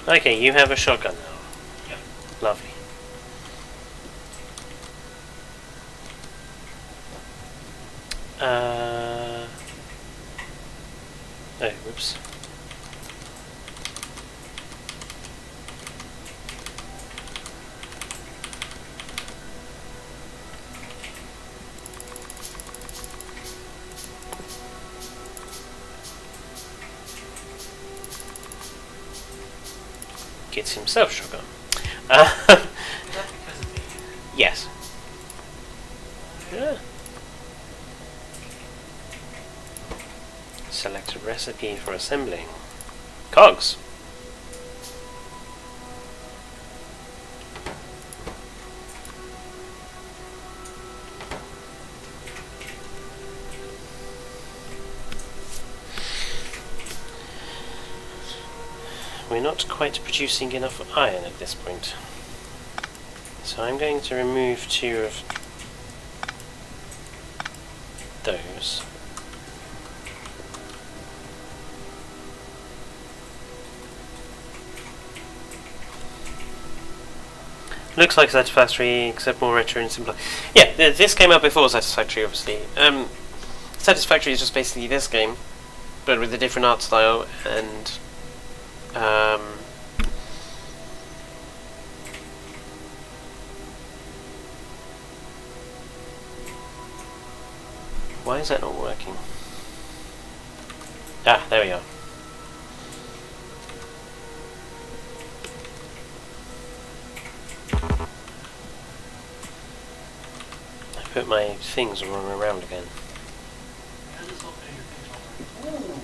Okay, you have a shotgun now. Yep. Lovely. Oh, whoops. Gets himself shotgun. Is that because of me? Yes. Yeah. Select a recipe for assembling. Cogs. We're not quite producing enough iron at this point. So I'm going to remove 2 of those. Looks like Satisfactory, except more retro and simpler. Yeah, this came out before Satisfactory, obviously. Satisfactory is just basically this game, but with a different art style and why is that not working? Ah, there we are. I put my things wrong around again. How does not put your things on?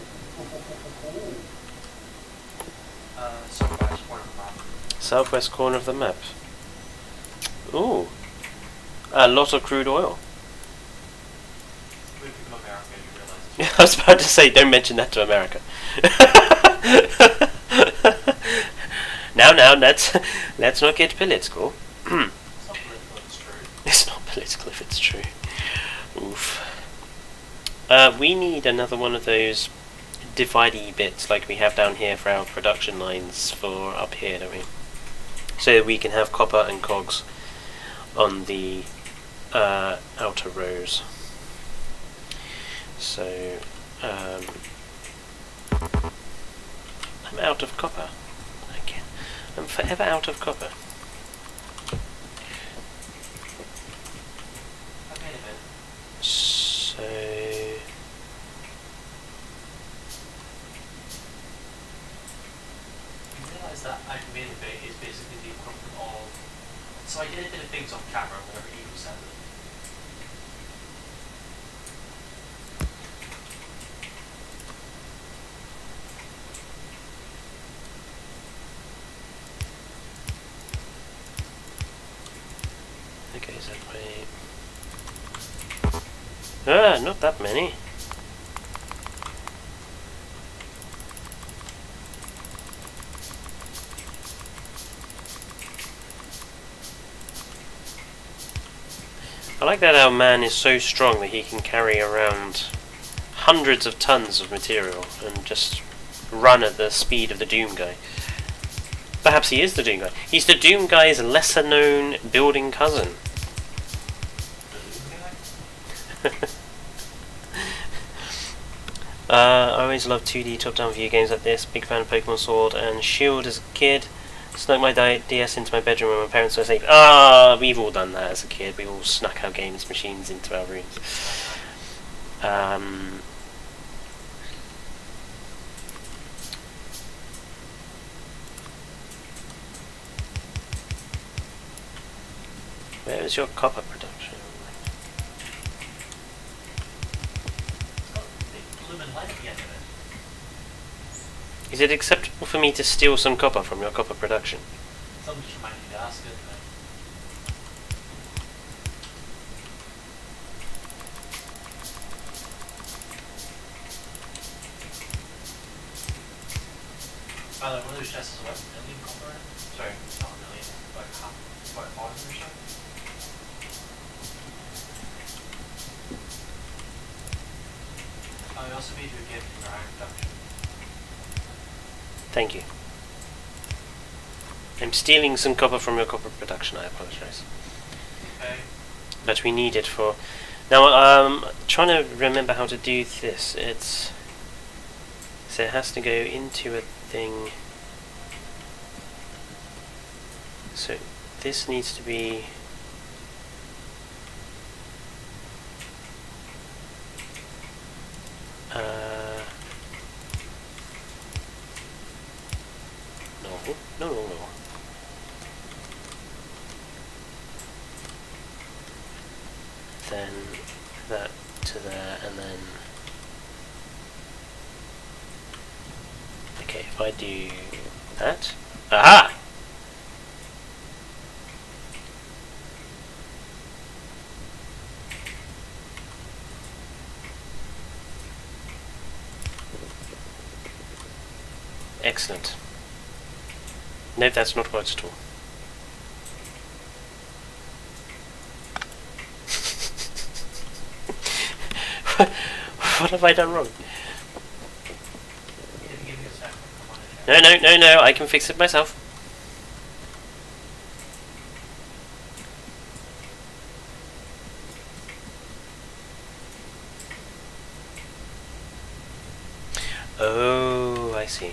Southwest corner of the map. Southwest corner of the map. Ooh. A lot of crude oil. When you become American, you realize it's I was about to say, don't mention that to America. now, let's not get political. not political, it's true. It's not political if it's true. Oof. We need another one of those dividey bits like we have down here for our production lines for up here, don't we? So that we can have copper and cogs on the outer rows. So I'm out of copper. Again, I'm forever out of copper. Okay, then. So You realise that I've made a bit is basically the equivalent of. So I did a bit of things off camera whenever you said it. okay, is that way? Ah, not that many. I like that our man is so strong that he can carry around hundreds of tons of material and just run at the speed of the Doom guy. Perhaps he is the Doom guy. He's the Doom guy's lesser known building cousin. I always loved 2D top-down view games like this. Big fan of Pokemon Sword and Shield as a kid. Snuck my DS into my bedroom when my parents were asleep. Ah, we've all done that as a kid. We all snuck our games machines into our rooms. Where is your copper production? It's got a big blooming light at the end of it. Is it acceptable for me to steal some copper from your copper production? Someone just reminded me to ask it. By the way, one of those chests is about a million copper. Sorry, not a million, about half, about 1,000 or so. I also made you a gift for iron production. Thank you. I'm stealing some copper from your copper production, I apologize. Okay. But we need it for... Now, trying to remember how to do this. It's... So it has to go into a thing... So this needs to be... No. Then that to there, and then... Okay, if I do that... Aha! Excellent. No, that's not right at all. What have I done wrong? Give me a second. Come on in. No, I can fix it myself. Oh, I see.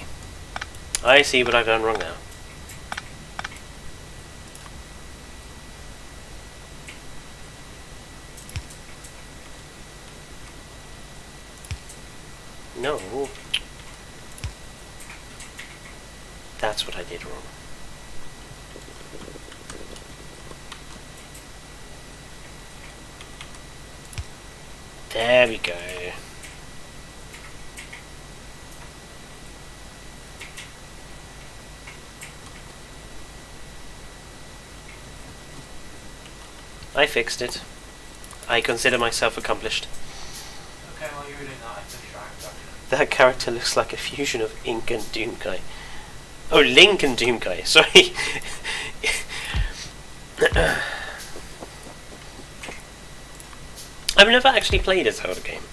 I see what I've done wrong now. No. That's what I did wrong. There we go. I fixed it. I consider myself accomplished. Okay, while you were doing that, I finished your iron production. That character looks like a fusion of Ink and Doomguy. Oh, Link and Doomguy, sorry. I've never actually played a Zelda game.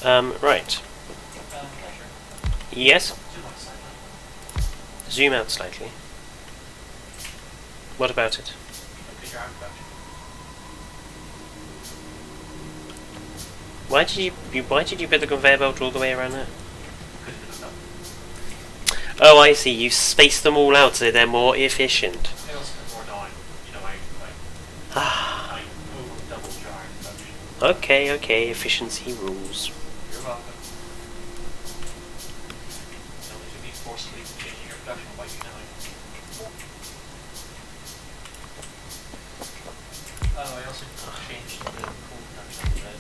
Right. Pleasure. Yes. Zoom out slightly. Zoom out slightly. What about it? Look at your arm production. Why did you put the conveyor belt all the way around there? Couldn't have done. Oh, I see. You space them all out so they're more efficient. I also put more down. You know, Ah. I over doubled your arm production. Okay, okay. Efficiency rules. You're welcome. It only took me forcibly changing your production by you knowing. Oh, I also changed the coal production a bit.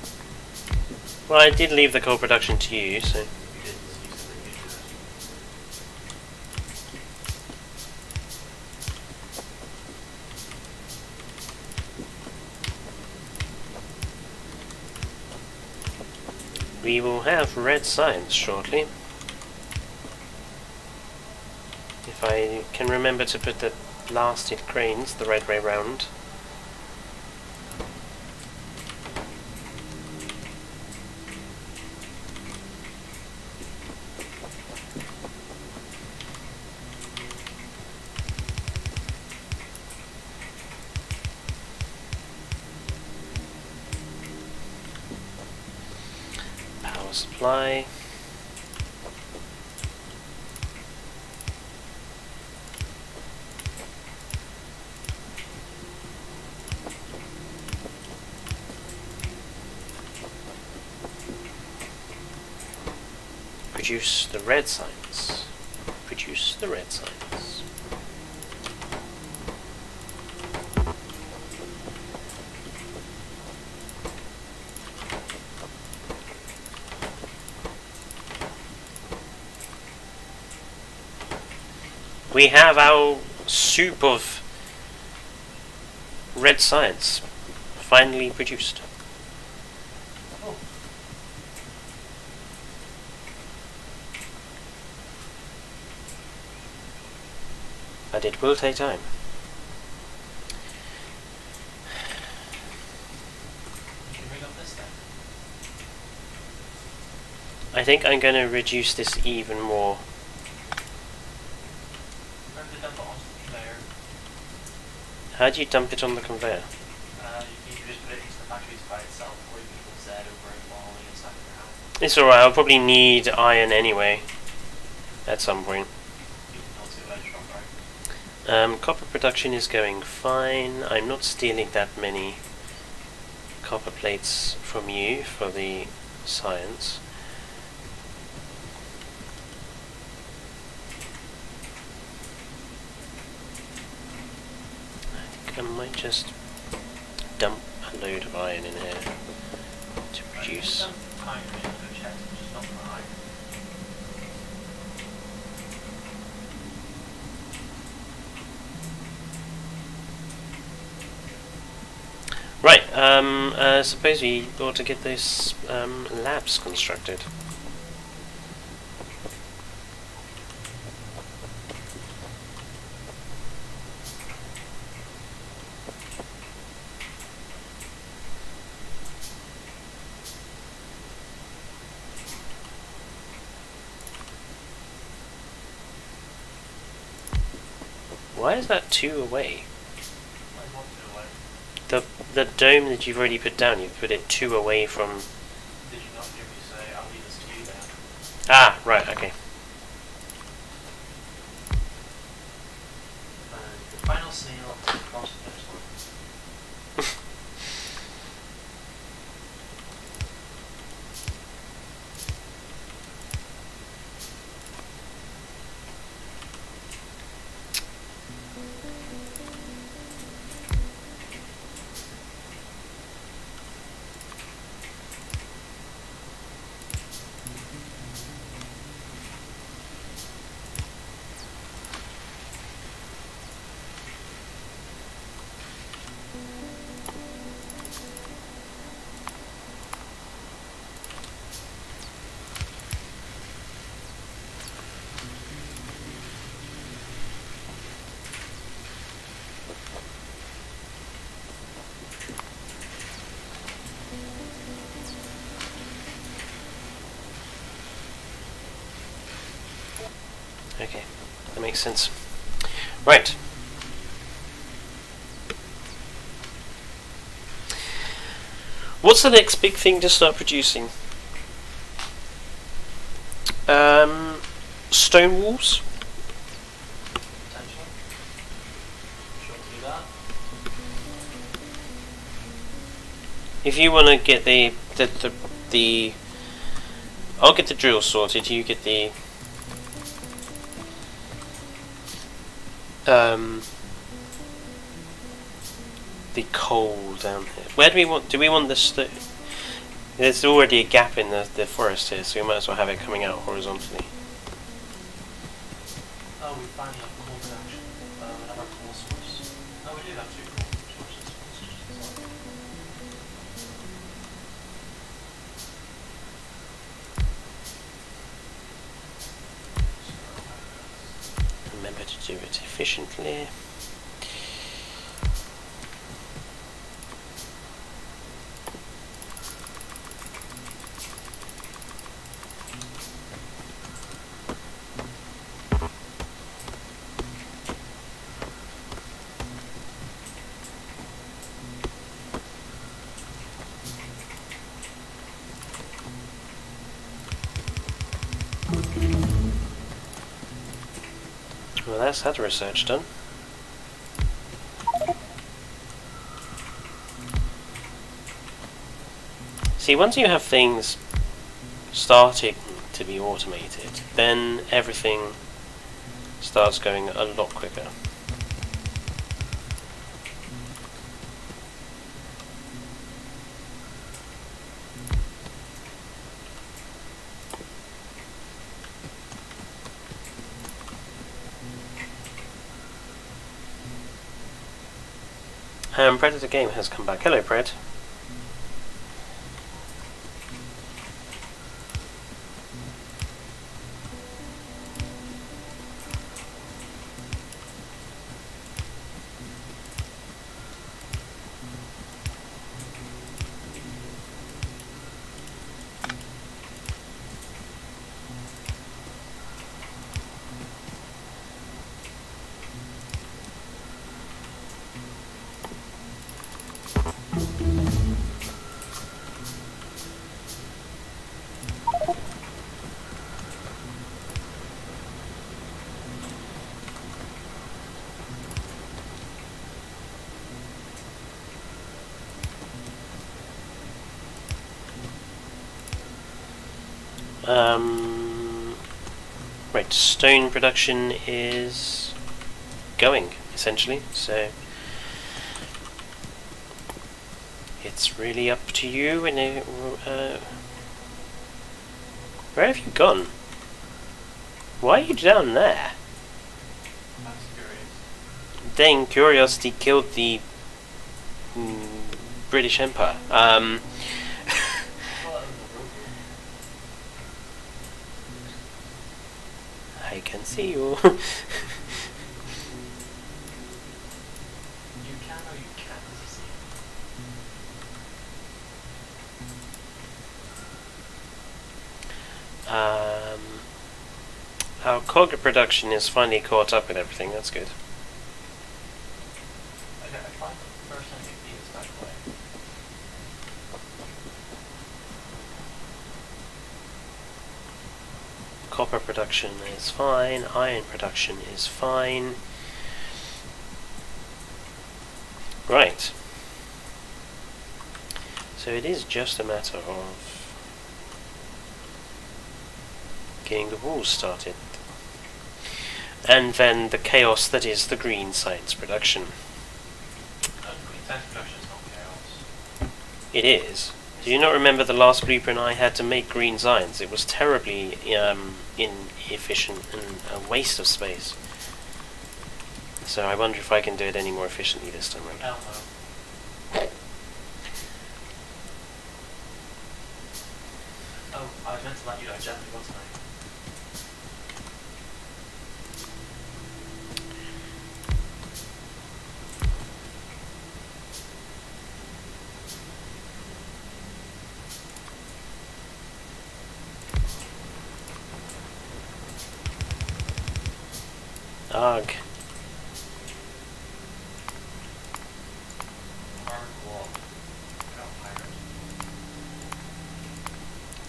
Well, I did leave the coal production to you, so... You did, so you said that you did it. We will have red signs shortly. If I can remember to put the blasted cranes the right way round. Power supply. Produce the red signs. Produce the red signs. We have our soup of red science finally produced. Oh. But it will take time. You can bring up this then. I think I'm going to reduce this even more. Remember to dump it onto the conveyor. How do you dump it on the conveyor? You can just put it into the factories by itself, or you can even Z over it while holding it stuck in your hand. It's alright, I'll probably need iron anyway. At some point. You can also edge from right. Copper production is going fine. I'm not stealing that many copper plates from you for the science. I think I might just dump a load of iron in here to produce. Iron in the chest, which is not for iron. Right, suppose we ought to get those labs constructed. Why is that 2 away? I want to away. The dome that you've already put down, you've put it 2 away from... Did you not hear me say, I'll leave this to you then? Ah, right, okay. The final snail across the finish line. makes sense. Right. What's the next big thing to start producing? Stone walls? Potentially. Sure to do that. If you want to get the I'll get the drill sorted, you get the coal down here. Where do we want this there's already a gap in the forest here, so we might as well have it coming out horizontally. Oh, we finally have coal production. Another coal source. Oh, we do have 2 coal sources. Remember to do it efficiently. Well, that's had research done. See, once you have things starting to be automated, then everything starts going a lot quicker. Predator Game has come back. Hello, Pred. Right, stone production is going, essentially, so it's really up to you. And where have you gone? Why are you down there? That's curious. Dane, curiosity killed the British Empire. Well, that was the road here. I can see you. You can or you can't see. Our cog production is finally caught up with everything. That's good. Okay, I tried the first MVP is back away. Copper production is fine. Iron production is fine. Right. So it is just a matter of getting the walls started. And then the chaos that is the green science production. Green science production is not chaos. It is. Do you not remember the last blueprint I had to make green signs? It was terribly inefficient and a waste of space. So I wonder if I can do it any more efficiently this time around. Hell no. Oh, I was meant to let you know gently, wasn't I? Ugh. Hard wall. Out pirate.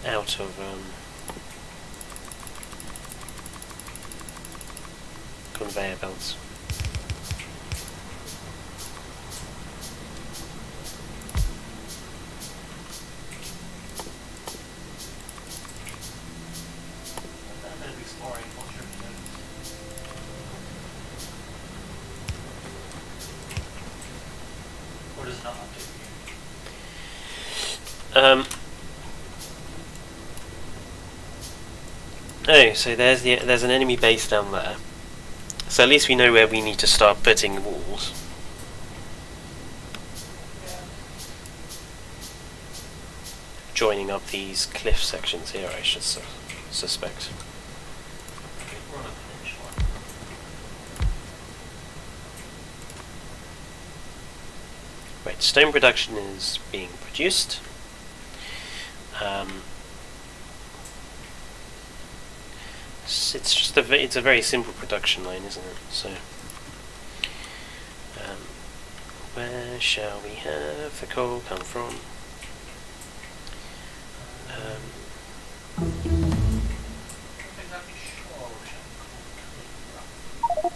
Out of conveyor belts. A bit of exploring, not sure if you noticed. Or does it not update you? Oh, so there's an enemy base down there. So at least we know where we need to start putting walls. Yeah. Joining up these cliff sections here, I should suspect. I think we're on a peninsula. Right, stone production is being produced. It's just it's a very simple production line, isn't it? So, where shall we have the coal come from? Not exactly sure which I'm from.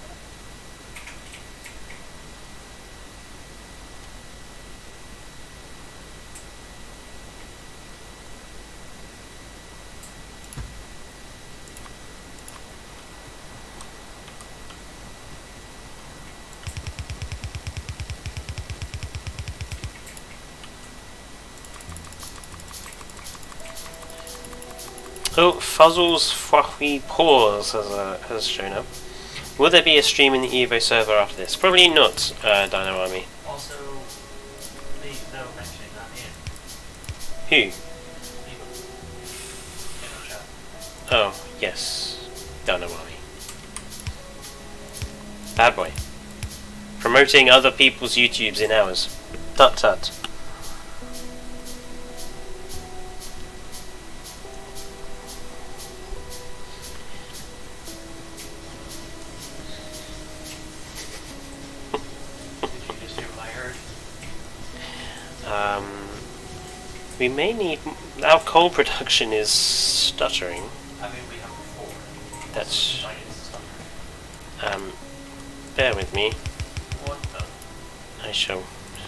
Oh, Fuzzle's Fluffy Paws has shown up. Will there be a stream in the Evo server after this? Probably not, Dino Army. Also, no mentioning that in Who? people in the chat. Oh, yes. Dino Army. Bad boy. Promoting other people's YouTubes in ours. Tut tut. Did you just hear what I heard? We may need... Our coal production is stuttering. I mean, we have before. That's... Like it's stuff. Bear with me. What the? I shall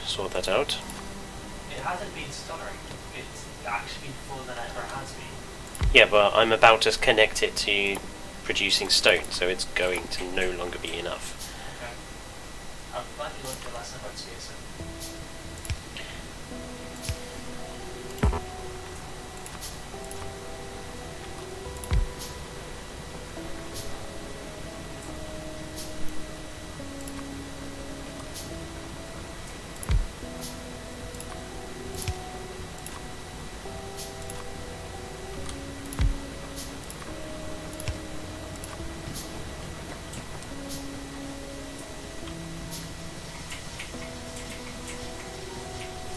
sort that out. It hasn't been stuttering. It's actually been fuller than it ever has been. Yeah, but I'm about to connect it to producing stone, so it's going to no longer be enough. Okay. I'm glad you learned your lesson about spacing.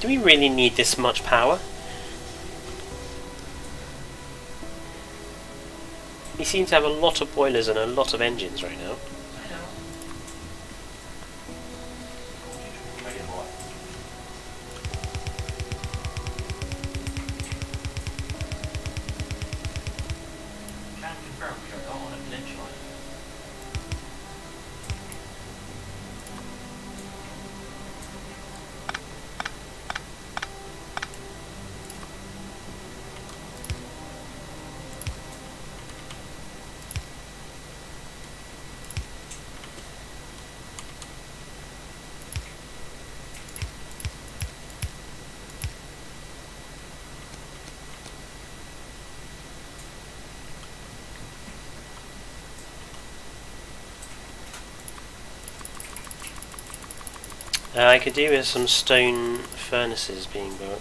Do we really need this much power? We seem to have a lot of boilers and a lot of engines right now. I know. Wait a what? Can confirm we are not on a peninsula. I could do with some stone furnaces being built.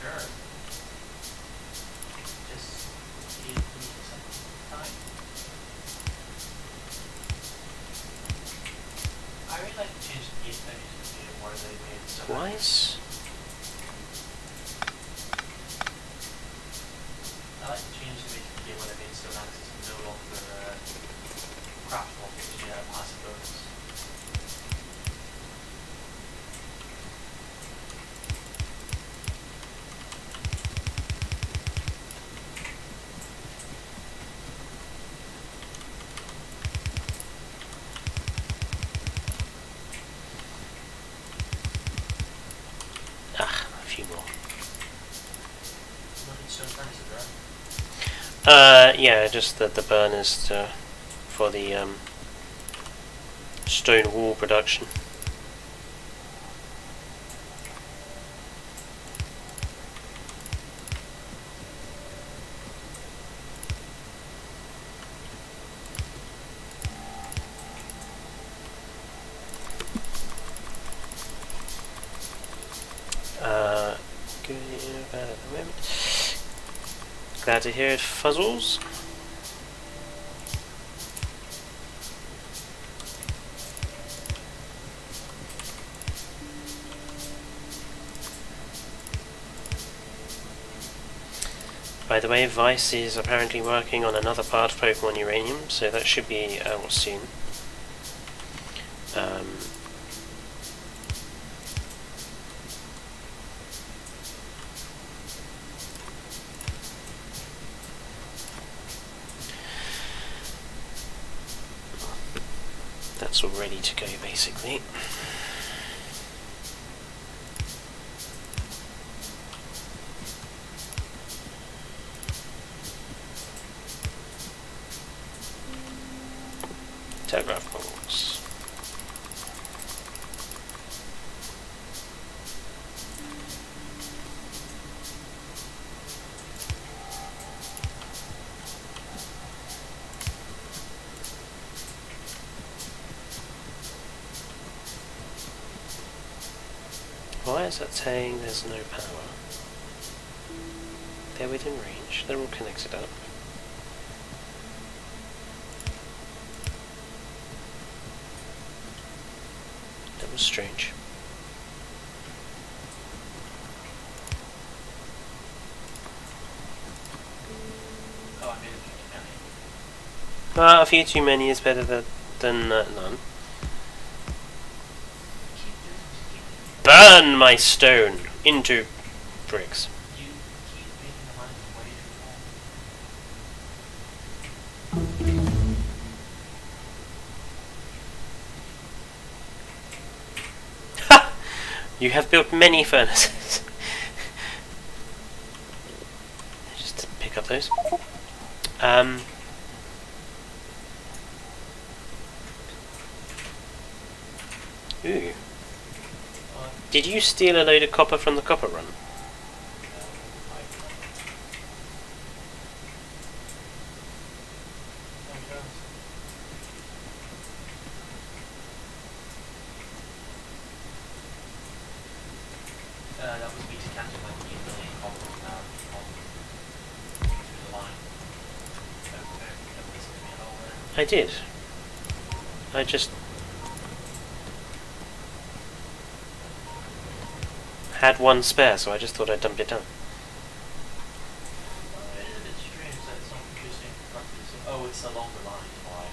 Sure. Just give me some time. I really like to change the game menus to be more than they made so Twice? I like to change the game when I made stone axes no longer Yeah, just the burners for the stone wool production. Good about at the moment. Glad to hear it, Fuzzles. By the way, Vice is apparently working on another part of Pokemon Uranium, so that should be out soon. That's all ready to go, basically. Telegraph poles. Why is that saying there's no power? They're within range, they're all connected up. That was strange. Oh, I made it too many. A few too many is better than none. Burn my stone into bricks. You keep making the line way too long. Ha! You have built many furnaces. Just to pick up those. Ooh. Did you steal a load of copper from the copper run? That was me to cancel my 3 million copies now through the line. Okay, you don't listen to me at all there. I did. I just had one spare, so I just thought I'd dump it down. It is a bit strange that it's not producing roughly. Oh, it's a longer line, why?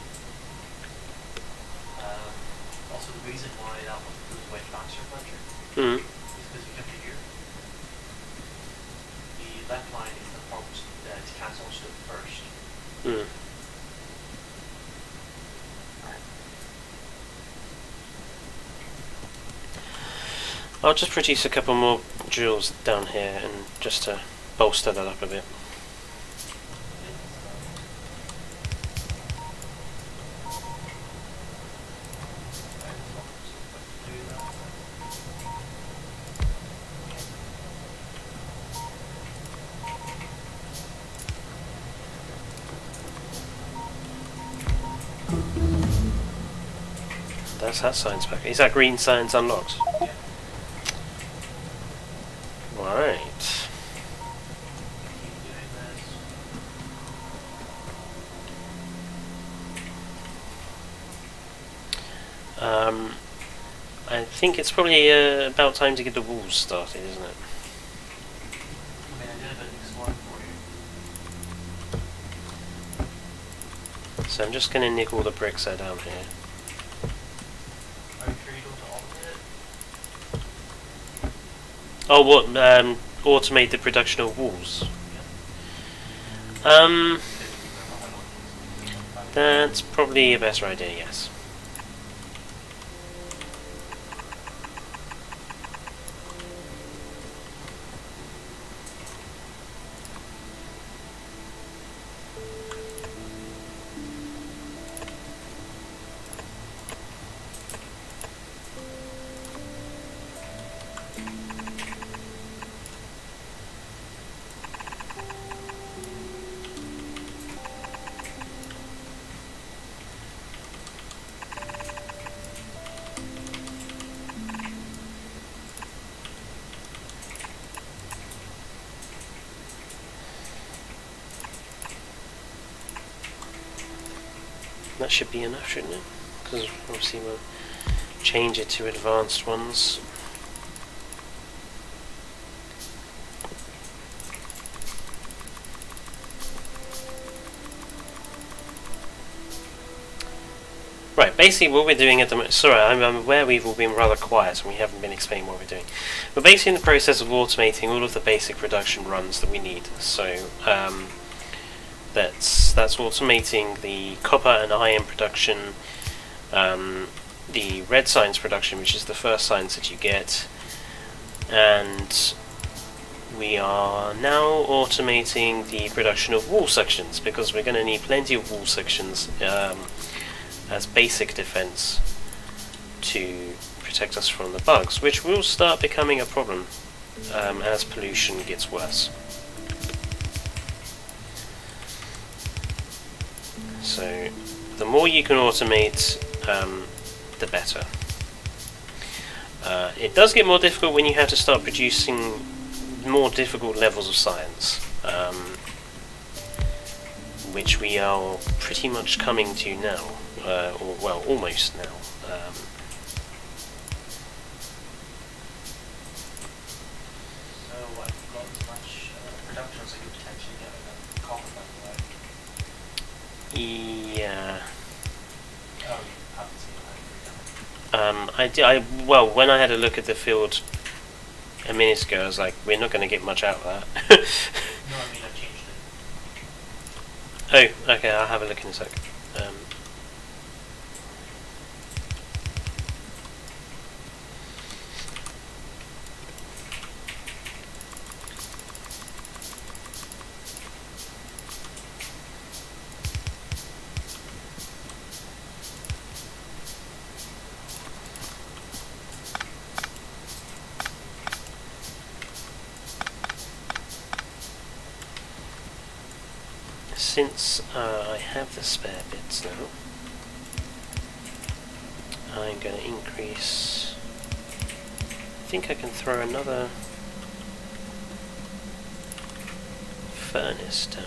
Also, the reason why that one goes away faster, Fletcher, Hmm. is because you come to here. The left line is the part to cancel stuff first. Hmm. I'll just produce a couple more jewels down here, and just to bolster that up a bit. That's that science pack. Is that green science unlocked? Yeah. Right. Keep doing this. I think it's probably about time to get the walls started, isn't it? I mean, I did a bit of exploring for you. So I'm just going to nick all the bricks that are down here. Are you sure you don't automate it? Oh, what? Automate the production of walls. That's probably a better idea, yes. That should be enough, shouldn't it? Because obviously we'll change it to advanced ones. Right, basically what we're doing at the moment... Sorry, I'm aware we've all been rather quiet and we haven't been explaining what we're doing. We're basically in the process of automating all of the basic production runs that we need. So, that's automating the copper and iron production, the red science production, which is the first science that you get, and we are now automating the production of wall sections, because we're going to need plenty of wall sections as basic defense to protect us from the bugs, which will start becoming a problem as pollution gets worse. So the more you can automate, the better. It does get more difficult when you have to start producing more difficult levels of science, which we are pretty much coming to now, or well, almost now. So I've got as much production as I could potentially get with that copper, by the way. Yeah. Oh, you haven't seen that yet. Well, when I had a look at the field a minute ago, I was like, we're not going to get much out of that. No, I mean I've changed it. Oh, okay, I'll have a look in a sec. Since I have the spare bits now, I'm going to increase... I think I can throw another furnace down.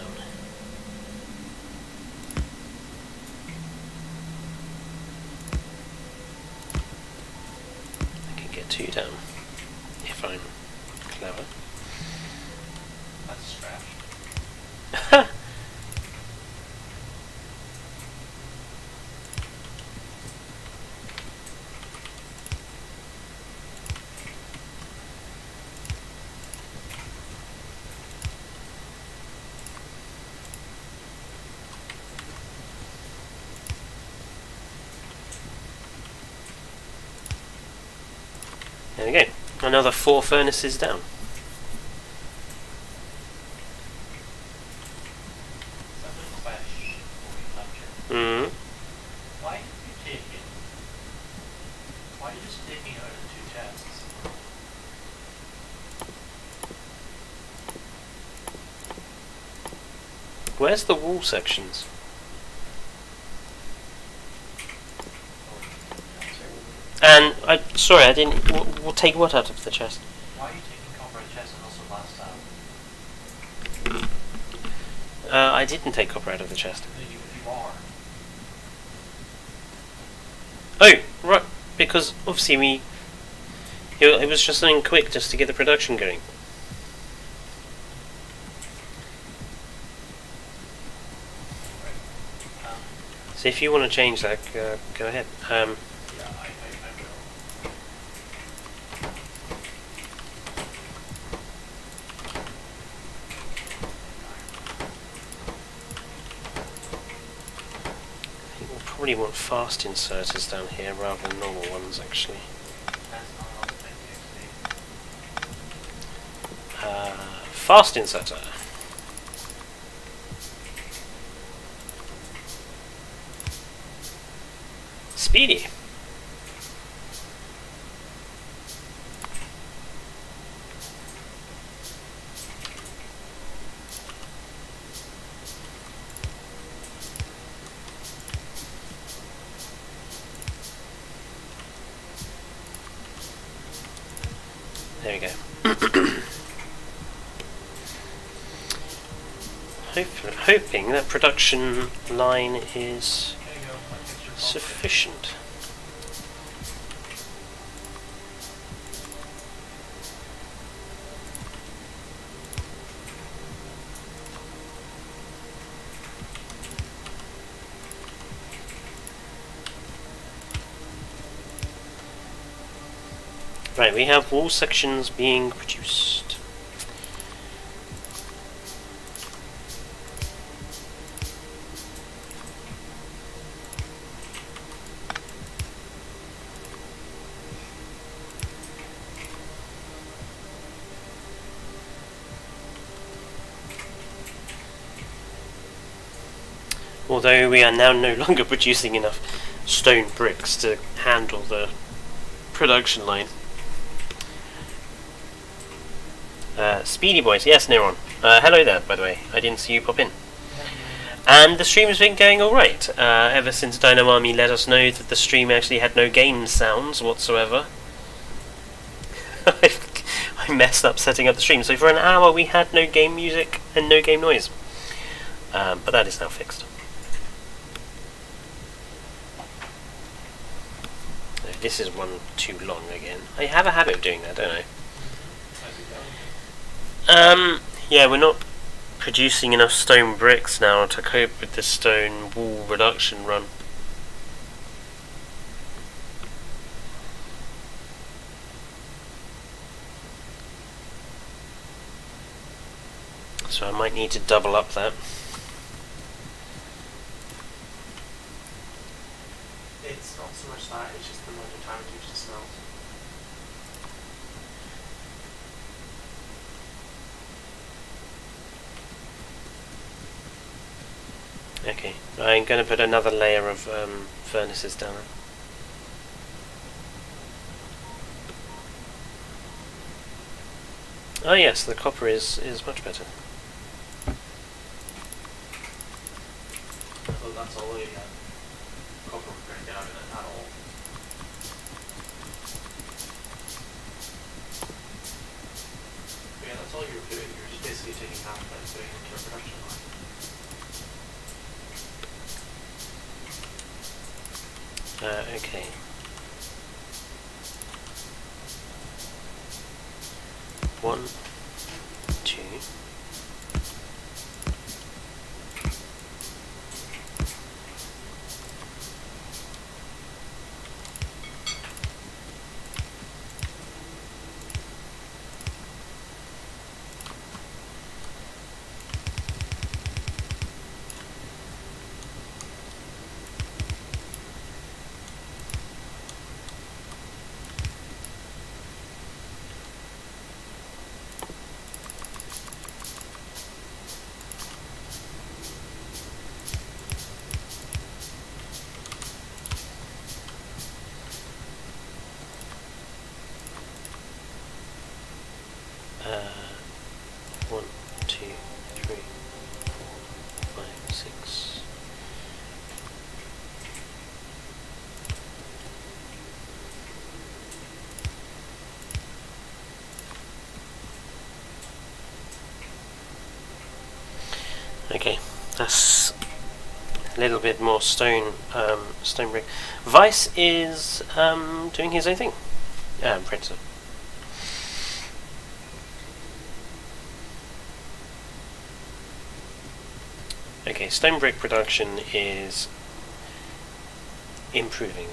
I can get 2 down, if I'm clever. That's scratch. There we go. Another 4 furnaces down. So I've got a question for you, Fletcher. Mm. Why did you take it? Why are you just taking it out of 2 chests? Where's the wall sections? And sorry, I didn't. We'll take what out of the chest? Why are you taking copper out of chest and also blast out? I didn't take copper out of the chest. No, you are. Oh, right, because obviously it was just something quick just to get the production going. Right. So if you want to change that, go ahead. Yeah, I will. I think we'll probably want fast inserters down here rather than normal ones, actually. That's not all the thing Fast inserter. Speedy. There we go. Hoping that production line is... There you go. sufficient. Right, we have wall sections being produced. Although we are now no longer producing enough stone bricks to handle the production line. Speedy Boys, yes, Neron. Hello there, by the way. I didn't see you pop in. And the stream has been going alright, ever since Dynamami let us know that the stream actually had no game sounds whatsoever. I messed up setting up the stream, so for an hour we had no game music and no game noise. But that is now fixed. No, this is one too long again. I have a habit of doing that, don't I? Yeah, we're not producing enough stone bricks now to cope with the stone wall reduction run. So I might need to double up that. It's not so much that, it's just the amount of time it takes to smelt. Okay, I'm going to put another layer of furnaces down. Oh yes, the copper is much better. So that's all the copper we're going to get out of it at all. But yeah, that's all you're doing. You're just basically taking half that and putting it into a production line. Okay. One, two. One, two, three, four, 5, 6. Okay, that's a little bit more stone brick. Vice is doing his own thing. Printer. Okay, stone brick production is improving.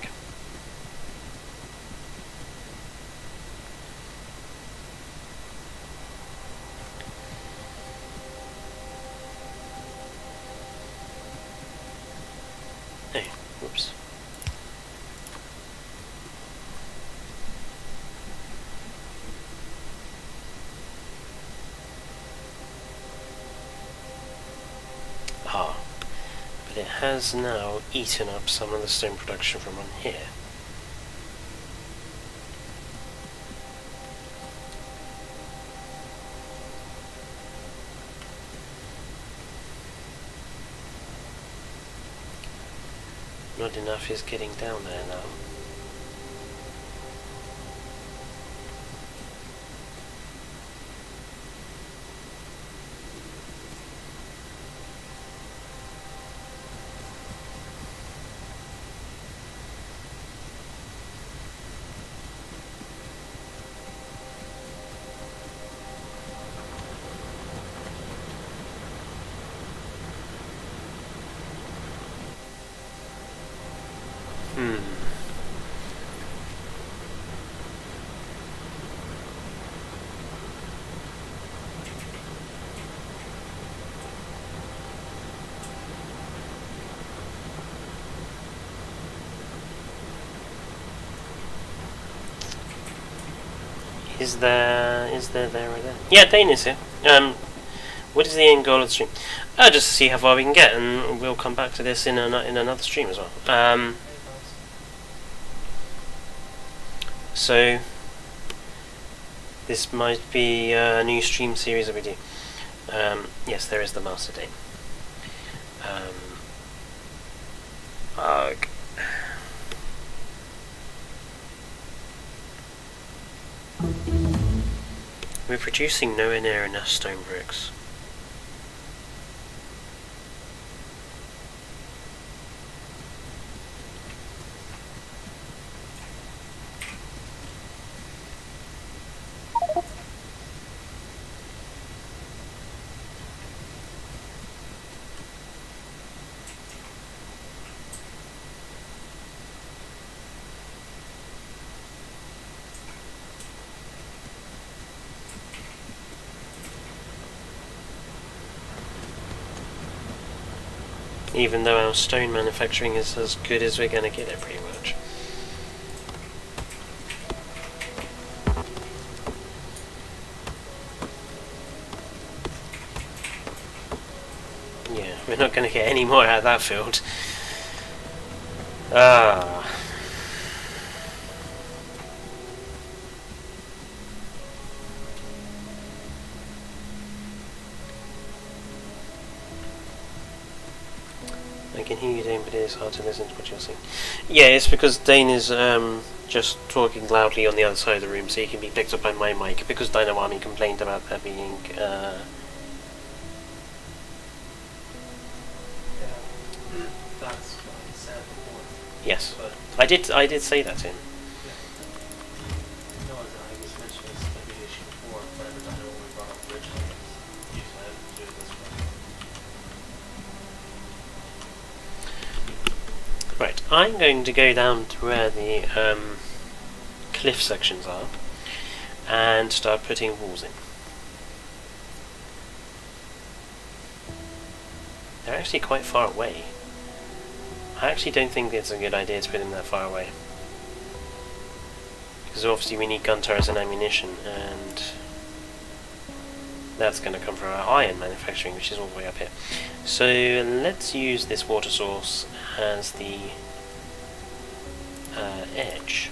Oh, whoops. Ah, but it has now eaten up some of the stone production from on here. Not enough is getting down there now. Is there there or there? Yeah, Dane is here. What is the end goal of the stream? Just to see how far we can get, and we'll come back to this in another stream as well. So this might be a new stream series that we do. Yes, there is the Master Dane. Ugh. We're producing nowhere near enough stone bricks. Even though our stone manufacturing is as good as we're going to get it, pretty much. Yeah, we're not going to get any more out of that field. Ah. I can hear you, Dane, but it is hard to listen to what you're saying. Yeah, it's because Dane is just talking loudly on the other side of the room, so he can be picked up by my mic, because Dynamami complained about there being... That's what I said before. Yes, But I did say that to him. no, as I was mentioning this maybe the issue before, whatever I know we brought up originally, you said to do it this way. Right, I'm going to go down to where the cliff sections are and start putting walls in. They're actually quite far away. I actually don't think it's a good idea to put them that far away. Because obviously we need gun turrets and ammunition, and that's going to come from our iron manufacturing, which is all the way up here. So let's use this water source as the edge.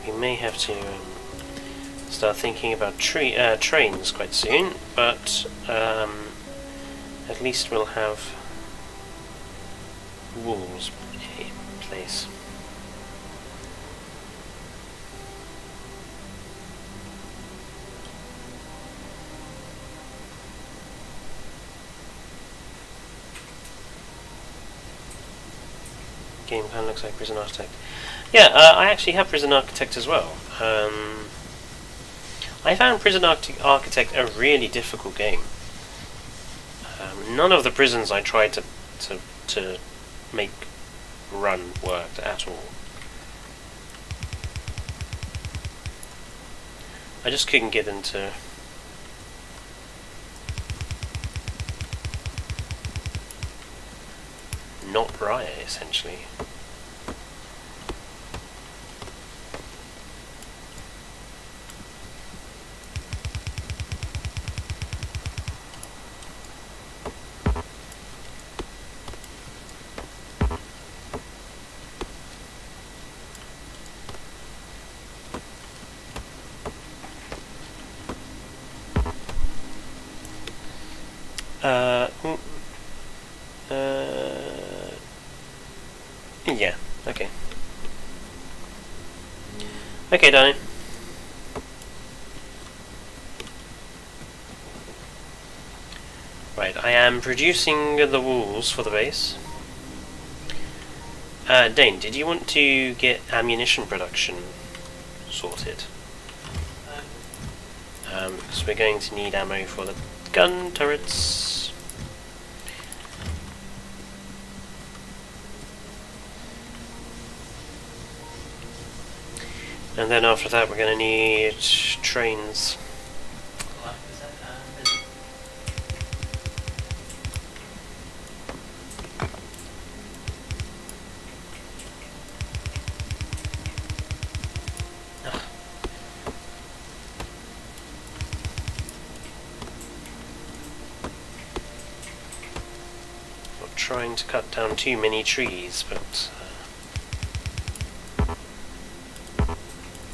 We may have to start thinking about trains quite soon, but at least we'll have walls in place. Game plan looks like Prison Architect. Yeah, I actually have Prison Architect as well. I found Prison Architect a really difficult game. None of the prisons I tried to make run worked at all. I just couldn't get them to not riot, essentially. Yeah, okay. Okay, Dane. Right, I am producing the walls for the base. Dane, did you want to get ammunition production sorted? Because we're going to need ammo for the gun turrets. And then after that we're going to need trains. Well, is that, busy? Not trying to cut down too many trees, but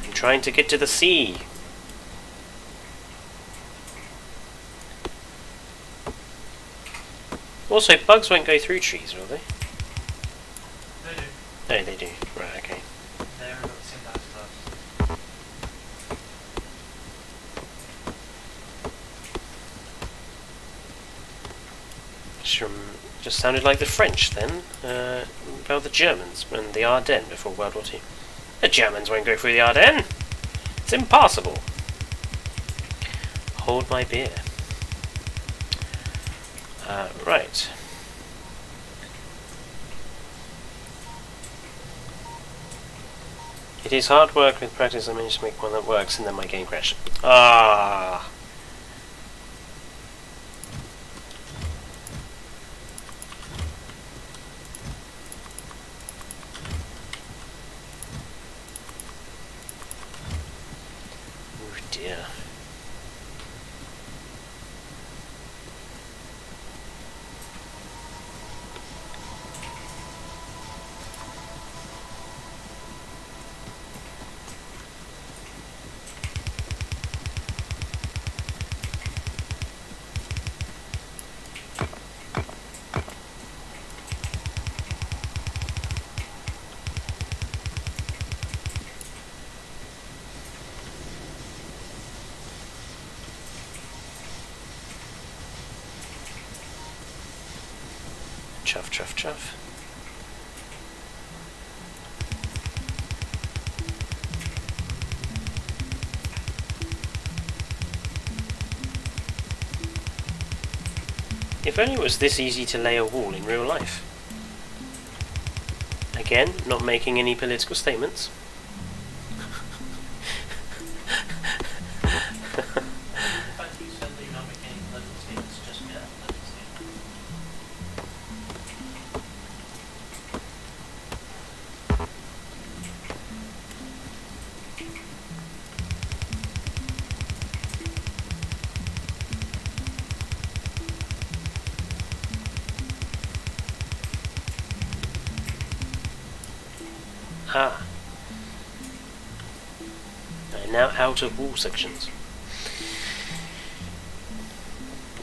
I'm trying to get to the sea. Also, bugs won't go through trees, will they? They do. No, they do. Right, okay. They're not the same as us. Just sounded like the French then. Well, the Germans and the Ardennes before World War II. The Germans won't go through the Ardennes. It's impossible. Hold my beer. Right. It is hard work. With practice I managed to make one that works, and then my game crashed. Ah. Oh dear. Chuff, chuff, chuff. If only it was this easy to lay a wall in real life. Again, not making any political statements. The fact that you said that you're not making any political statements just made a political statement. Ah. I'm now out of wall sections.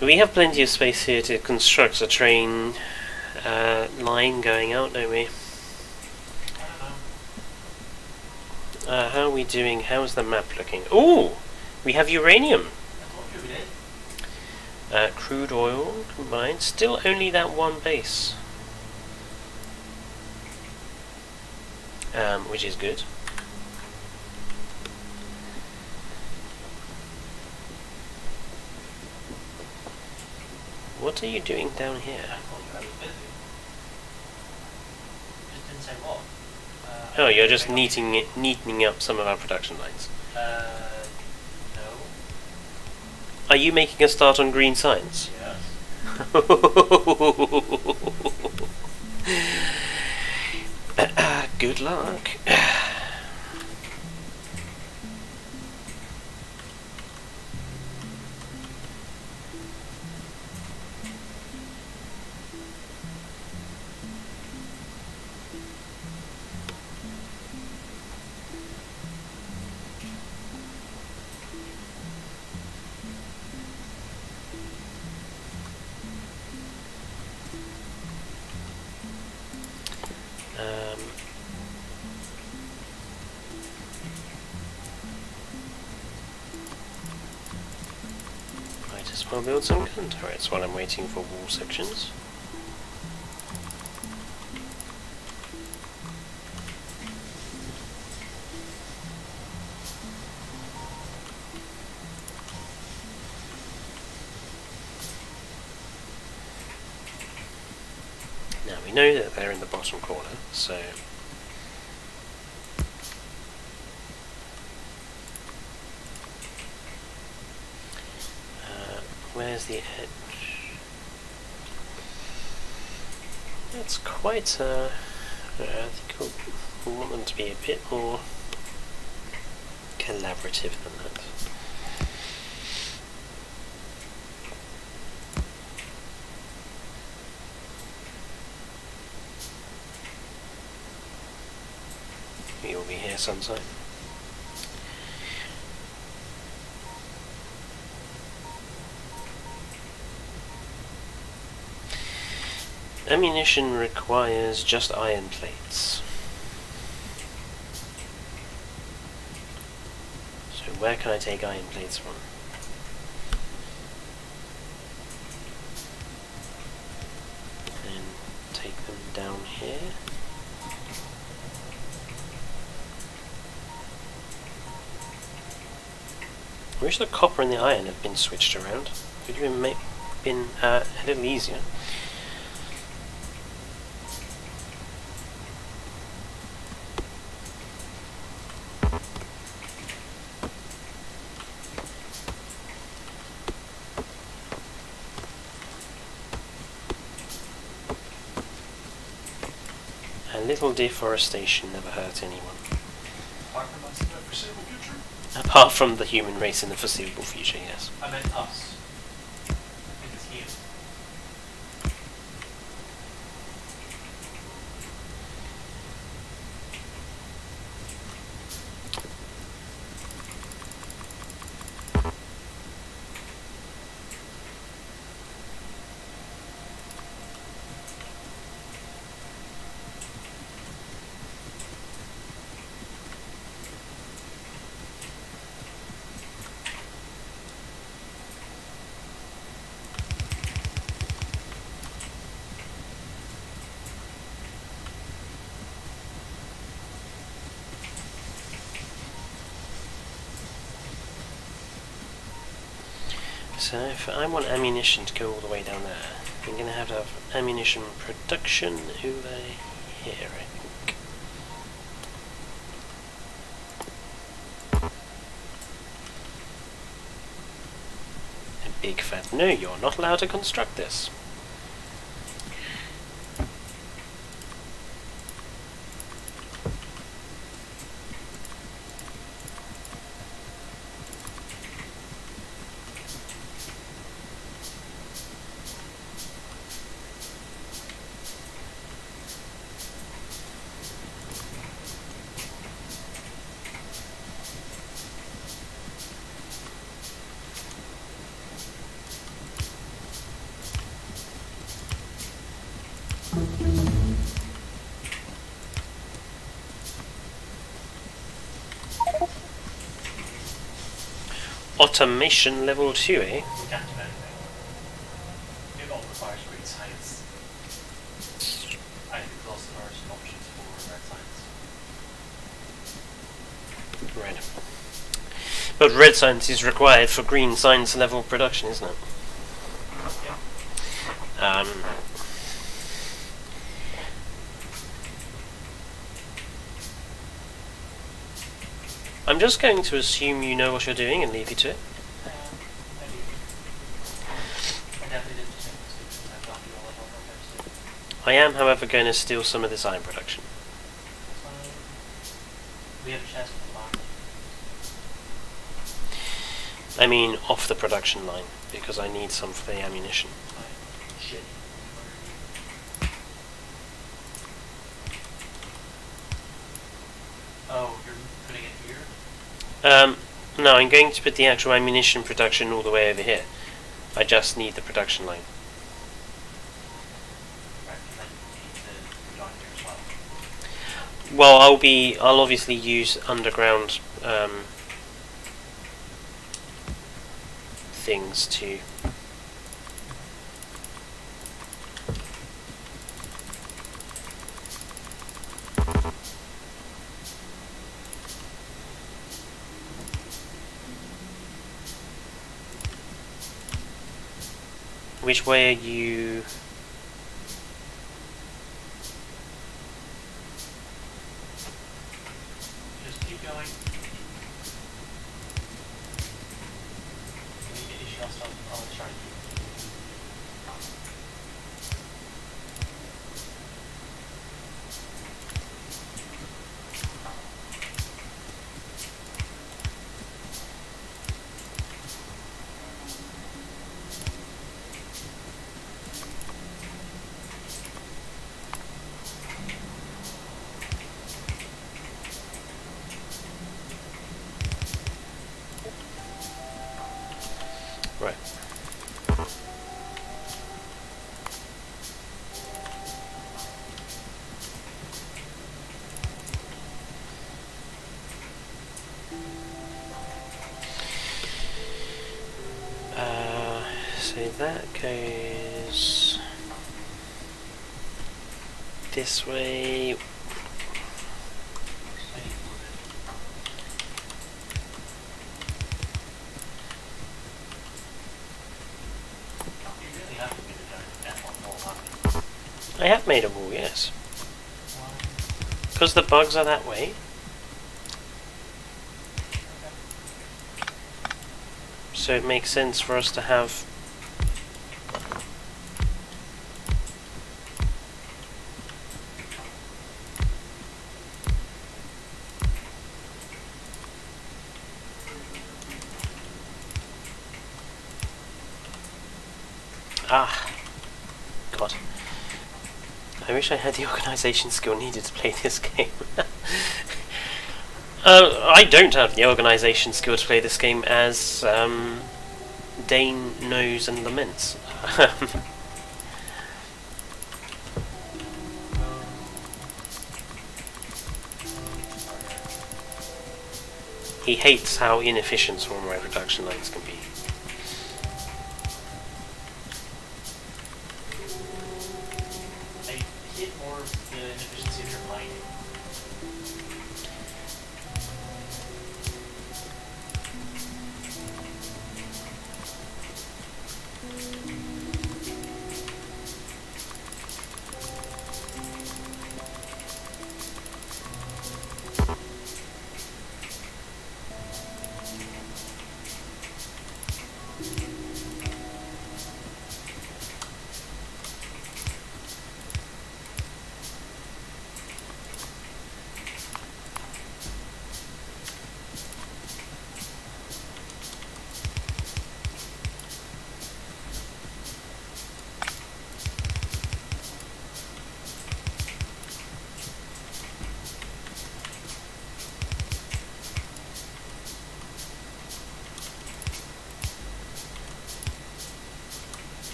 We have plenty of space here to construct a train line going out, don't we? I don't know. How are we doing? How's the map looking? Ooh! We have uranium! I told you we did. Crude oil combined. Still only that one base. Which is good. What are you doing down here? I told you I was busy. Just didn't say what. Oh, you're just neatening up some of our production lines. No. Are you making a start on green science? Yes. Good luck. Might as well build some gun turrets while I'm waiting for wall sections. Now we know that they're in the bottom corner, so Where's the edge? That's quite I think we'll want them to be a bit more collaborative than that. You'll be here sometime. Ammunition requires just iron plates. So where can I take iron plates from? And take them down here. I wish the copper and the iron had been switched around. It would have been a little easier. A little deforestation never hurt anyone. Apart from us in the foreseeable future? Apart from the human race in the foreseeable future, yes. I meant us. In the team. So if I want ammunition to go all the way down there, I'm going to have ammunition production over here, I think. A big fat no, you're not allowed to construct this. Automation level 2, eh? We can't do anything. It all requires green science. I think those are some options for red science. Right. But red science is required for green science level production, isn't it? Yeah. I'm just going to assume you know what you're doing and leave you to it. Maybe. I definitely didn't think this because I've got you all at home. I am, however, going to steal some of this iron production. We have a chest for the box. I mean, off the production line, because I need some for the ammunition. Shit. Oh, you're putting it here? No, I'm going to put the actual ammunition production all the way over here. I just need the production line. Right, and then you need to put on here as well. Well, I'll obviously use underground things to. Which way are you? Just keep going. You need to issue us, I'll try to So that goes this way. I have made a wall, yes. Because the bugs are that way. So it makes sense for us to have... Ah! God. I wish I had the organisation skill needed to play this game. I don't have the organisation skill to play this game, as Dane knows and laments. He hates how inefficient swarm rate reduction lines can be. I hit more of the inefficiency of your mining.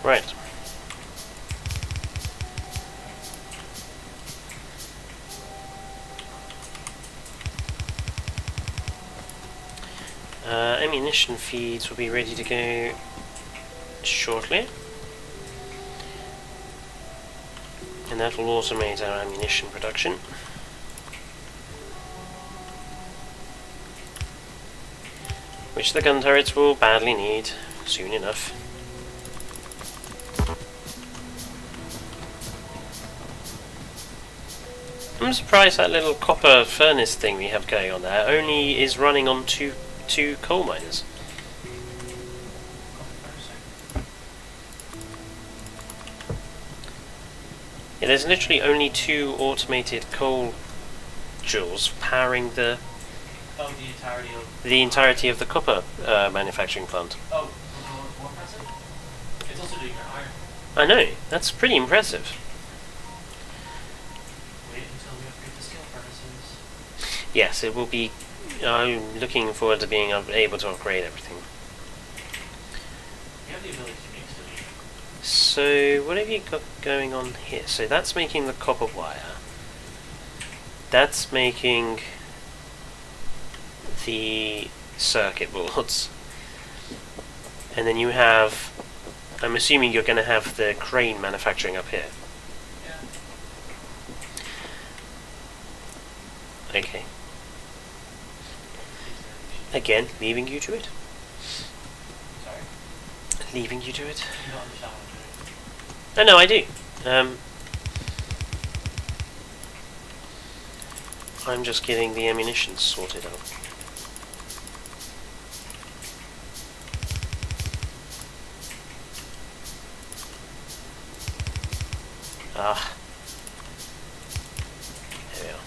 Right. Ammunition feeds will be ready to go shortly. And that will automate our ammunition production. Which the gun turrets will badly need soon enough. I'm surprised that little copper furnace thing we have going on there only is running on two coal miners. Yeah, there's literally only 2 automated coal joules powering the Oh, the entirety of the copper manufacturing plant. Oh, more impressive? It's also doing your iron. I know, that's pretty impressive. Wait until we upgrade the steel furnaces. Yes, it will be. I'm looking forward to being able to upgrade everything. We have the ability to make steel. So, what have you got going on here? So that's making the copper wire. That's making the circuit boards. And then you have... I'm assuming you're going to have the crane manufacturing up here. Yeah. Okay. Again, leaving you to it. Sorry? Leaving you to it. You don't understand what Oh I'm doing. no, I do. I'm just getting the ammunition sorted out. Ah. There we are.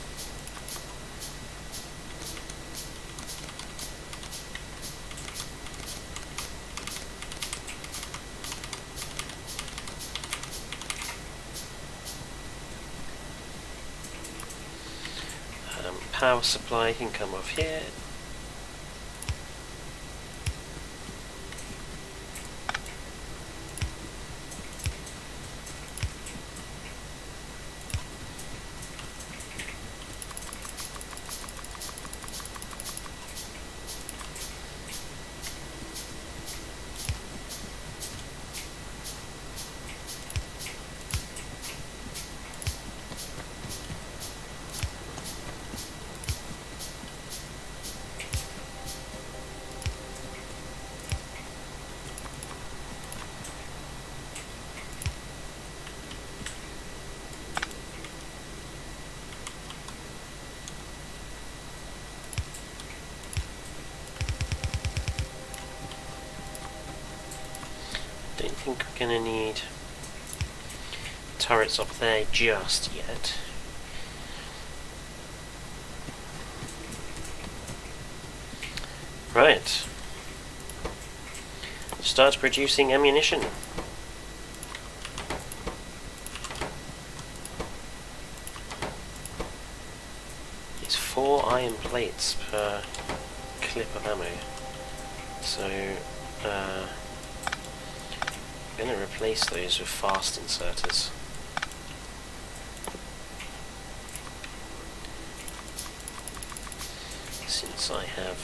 Power supply can come off here. Don't think we're gonna need turrets up there just yet. Right. Start producing ammunition. It's 4 iron plates per clip of ammo. So, I'm going to replace those with fast inserters. Since I have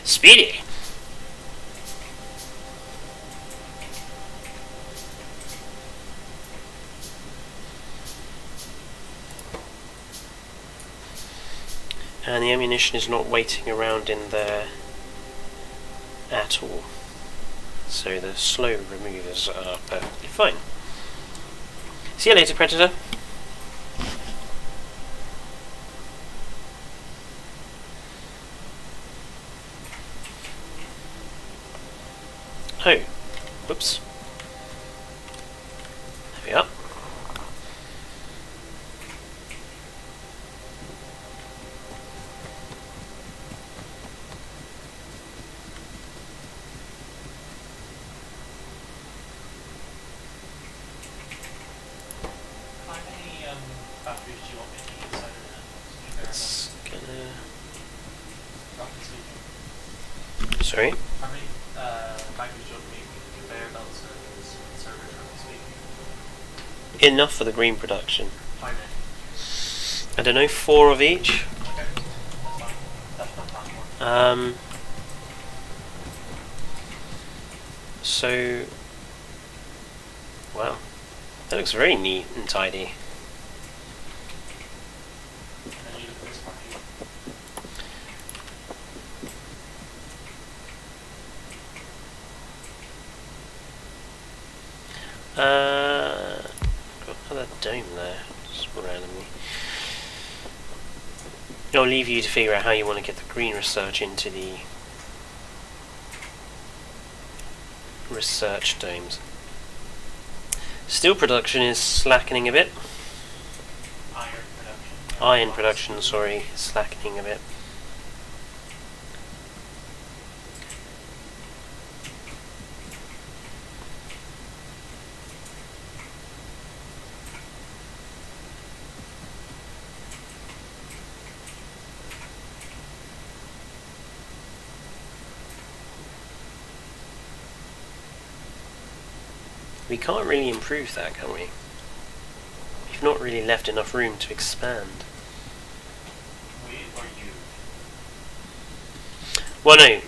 speedy. And the ammunition is not waiting around in there at all. So the slow removers are perfectly fine. See you later, Predator. Oh, whoops. There we are. How many factories do you want me to keep inside of that? It's gonna... Roughly speaking. Sorry? How many factories do you want me to conveyor belts and servers, roughly speaking? Enough for the green production. How many? I don't know, 4 of each. Okay, that's fine. That's my plan for. So... Wow. That looks very neat and tidy. And then you look at this part here. Got another dome there, just randomly. I'll leave you to figure out how you want to get the green research into the research domes. Steel production is slackening a bit. Iron production, sorry, is slackening a bit. We can't really improve that, can we? We've not really left enough room to expand. We or you? Well, no,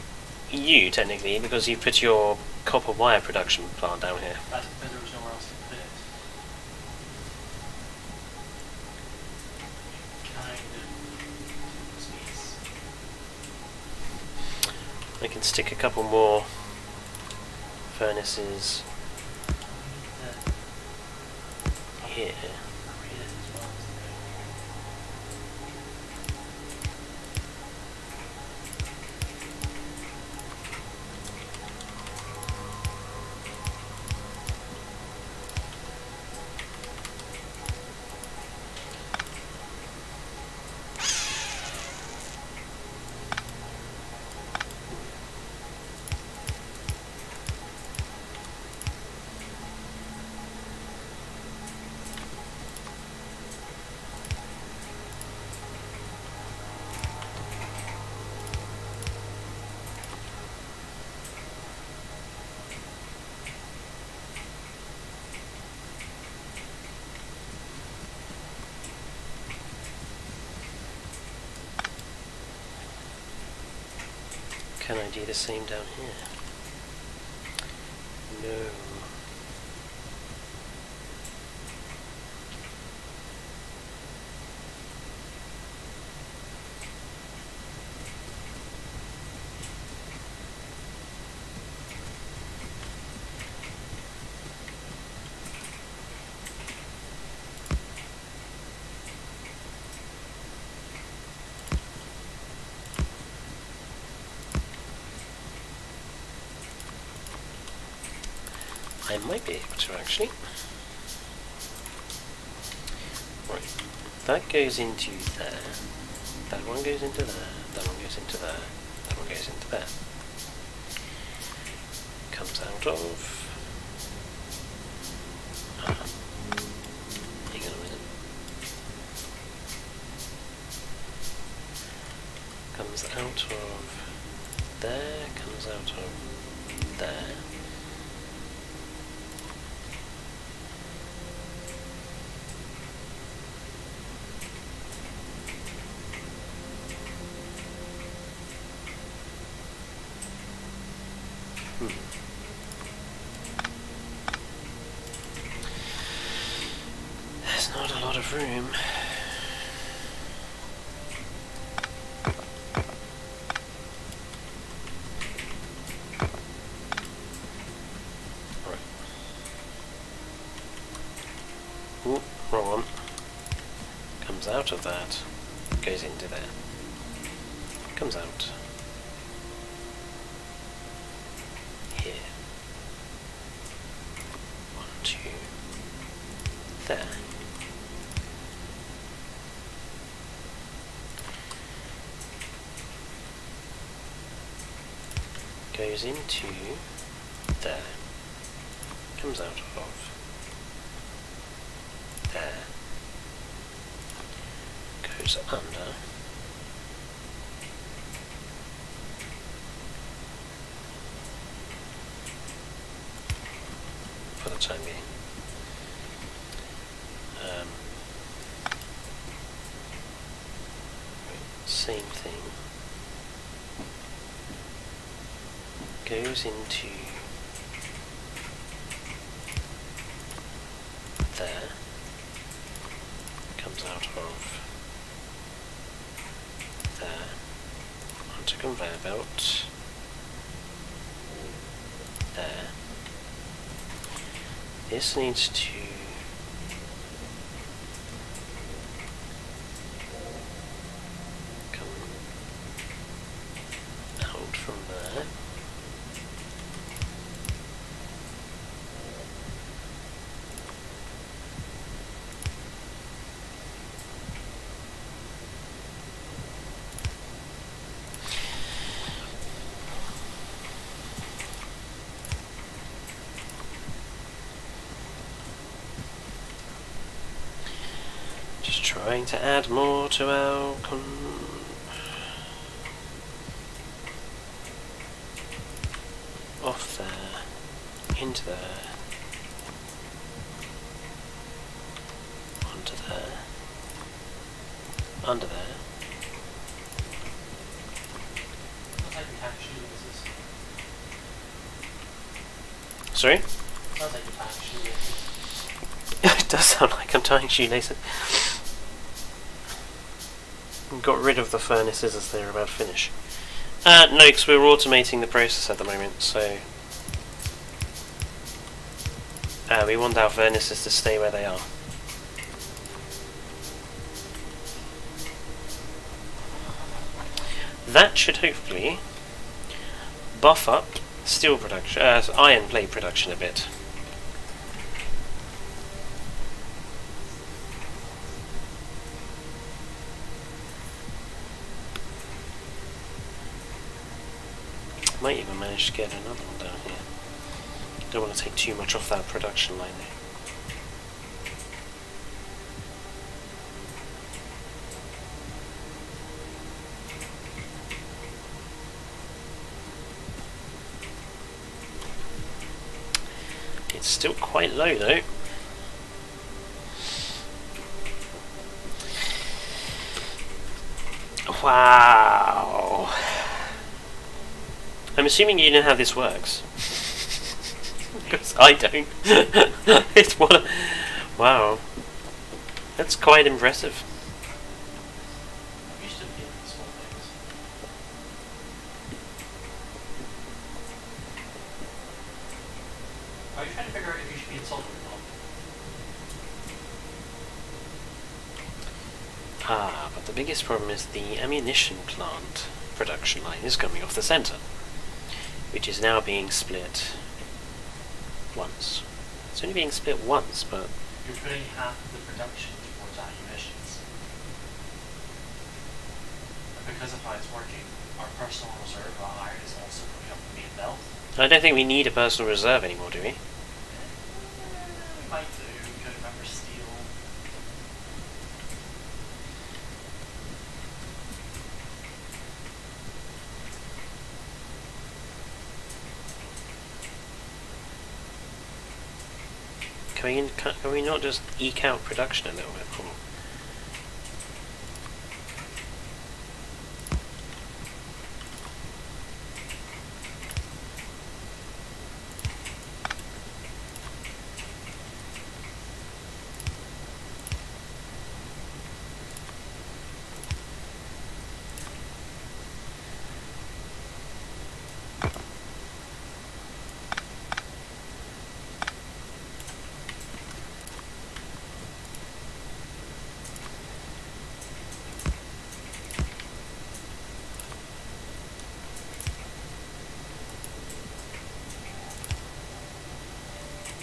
you technically, because you put your copper wire production plant down here. That's because there was nowhere else to put it. Kind of space. I can stick a couple more furnaces here. Can I do the same down here? No. I might be able to actually. Right, that goes into there. That one goes into there. That one goes into there. That one goes into there. Comes out of. Hang on a minute. Comes out of there. Comes out of there. There's not a lot of room. Right. Ooh, wrong one. Comes out of that, goes into there. Comes out. Here. 1, 2. There. Goes into there. Comes out of there. Goes under. For the time being. Same thing. Goes into there. Comes out of there. Onto conveyor belt. There. This needs to come out from there. Just trying to add more to our off there, into there, onto there, under there. Sounds like you have shoelaces. Sorry? Sounds like you have shoelaces. It does sound like I'm tying shoelaces. Got rid of the furnaces as they were about to finish. No, because we're automating the process at the moment, so we want our furnaces to stay where they are. That should hopefully buff up steel production, iron plate production a bit. Might even manage to get another one down here. Don't want to take too much off that production line there. It's still quite low though. Wow. I'm assuming you know how this works. Because I don't. It's what. Wow. That's quite impressive. I'm used to being in small things. Are you trying to figure out if you should be insulted or not? Ah, but the biggest problem is the ammunition plant production line is coming off the centre, which is now being split once. It's only being split once, but You're putting half of the production towards ammunitions. And because of how it's working, our personal reserve of iron is also coming up the main belt. I don't think we need a personal reserve anymore, do we? We might do, because remember steel. Can we not just eke out production a little bit more?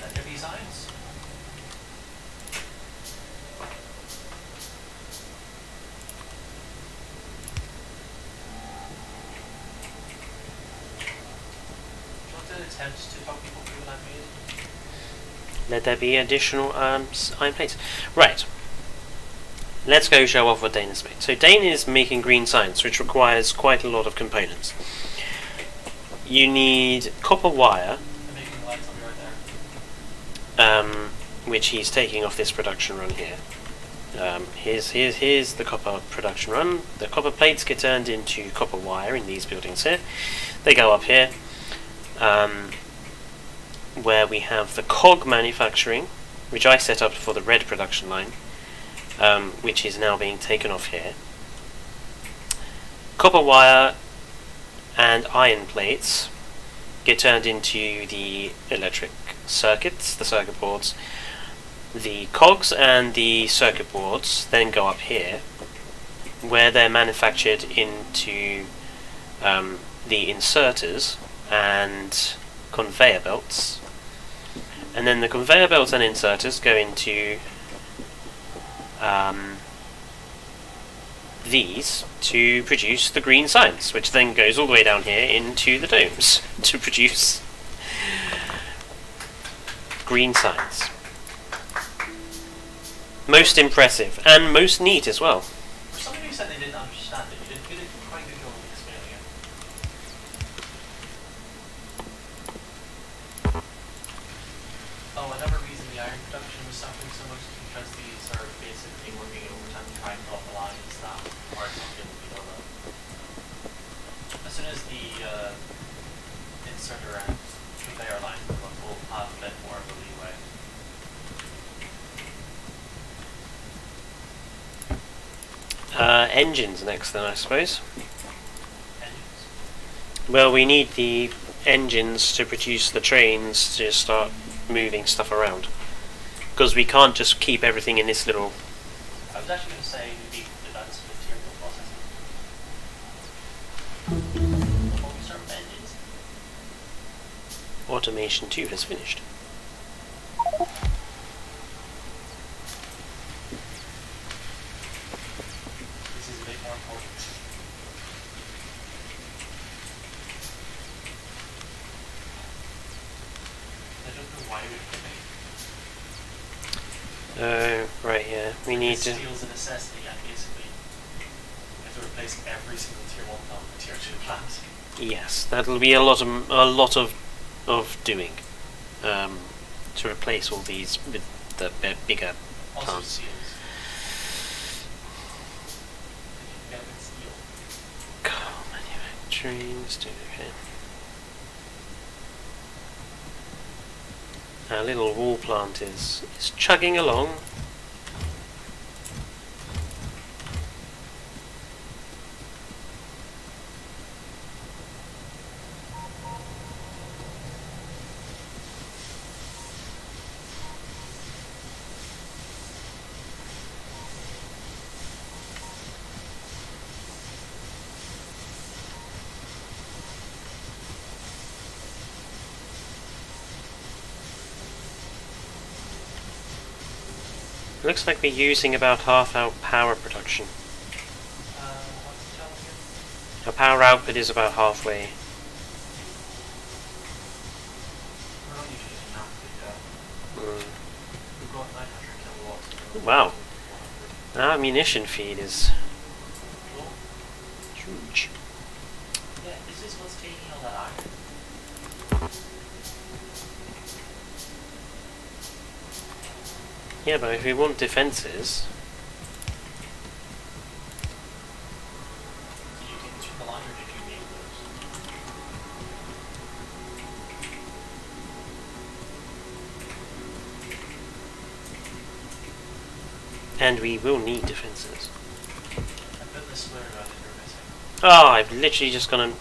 Let there be signs. Do you want to attempt to talk people through what I made? Let there be additional iron plates. Right. Let's go show off what Dane has made. So Dane is making green science, which requires quite a lot of components. You need copper wire, I'm making the lights, I'll be right there. which he's taking off this production run here. Here's the copper production run. The copper plates get turned into copper wire in these buildings here. They go up here, where we have the cog manufacturing, which I set up for the red production line, which is now being taken off here. Copper wire and iron plates get turned into the electric circuits, the circuit boards. The cogs and the circuit boards then go up here, where they're manufactured into the inserters and conveyor belts. And then the conveyor belts and inserters go into these to produce the green science, which then goes all the way down here into the domes to produce green science. Most impressive and most neat as well. For somebody who said they didn't understand it, you did quite a good job of explaining it. Oh, another reason the iron production was suffering so much is because these are basically working overtime to try and drop the lines that are not able to be done up. As soon as the inserter and conveyor line come up, we'll have a bit more of a leeway. Engines next then, I suppose. Engines. Well, we need the engines to produce the trains to start moving stuff around. Because we can't just keep everything in this little... I was actually going to say we need advanced material processing. Before we start with engines. Automation 2 has finished. This is a bit more important. I don't know why we're giving. Oh, right, yeah. We need to... Steel's a necessity, and basically we have to replace every single tier 1 plant with tier 2 plant. Yes, that'll be a lot of doing to replace all these with the bigger Also plants. seals. If you can get with steel. Coal manufacturing, okay. Our little wall plant is chugging along. Looks like we're using about half our power production. What's the challenge again? Our power output is about halfway. We're not usually using half the We've got 900 kilowatts. Wow. 100. Our ammunition feed is Cool. huge. Yeah, is this what's taking all that iron? Yeah, but if we want defences, Did you take this from the line or did you make those? and we will need defences. I put this square around that you're missing. Oh, I've literally just gone and...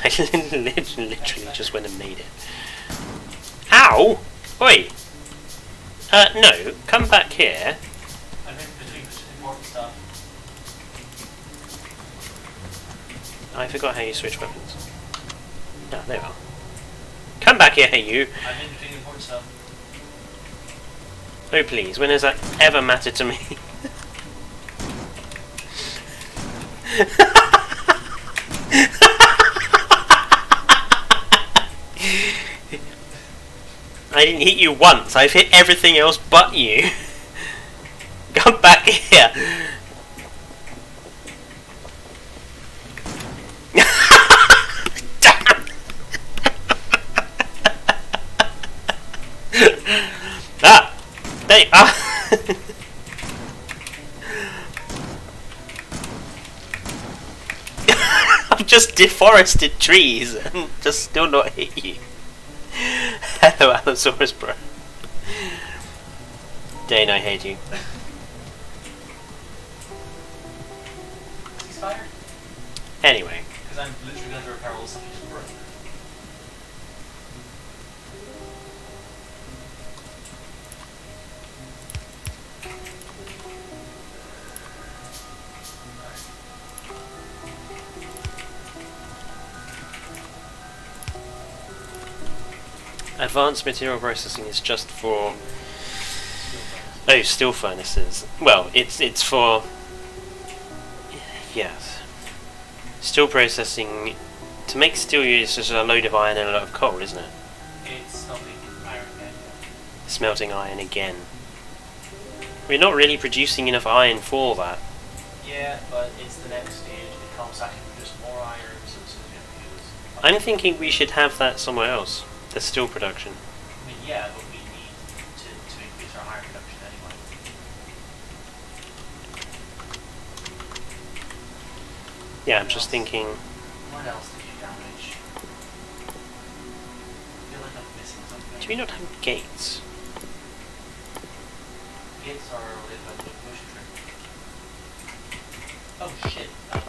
I literally just went and made it. Ow! Oi! No, come back here. I meant between important stuff. I forgot how you switch weapons. Ah, there we are. Come back here, you! I meant between important stuff. Oh please, when has that ever mattered to me? I didn't hit you once, I've hit everything else but you. Come back here. Damn. Ah! There you are. I've just deforested trees and just still not hit you. Hello, Allosaurus, bro. Dane, I hate you. Ceasefire? Anyway, Because I'm literally going to repair all the stuff you just broke. advanced material processing is just for steel furnaces. Well, it's for yes, steel processing. To make steel, it's just a load of iron and a lot of coal, isn't it? It's smelting iron again. Smelting iron again. We're not really producing enough iron for that. Yeah, but it's the next stage. It comes back and produce more iron, so it's going to use. I'm thinking we should have that somewhere else. The steel production. I mean, yeah, but we need to increase our iron production anyway. Yeah, I'm just thinking. What else did you damage? I feel like I'm missing something. Do we not have gates? Gates are lit by the motion trigger. Oh shit! I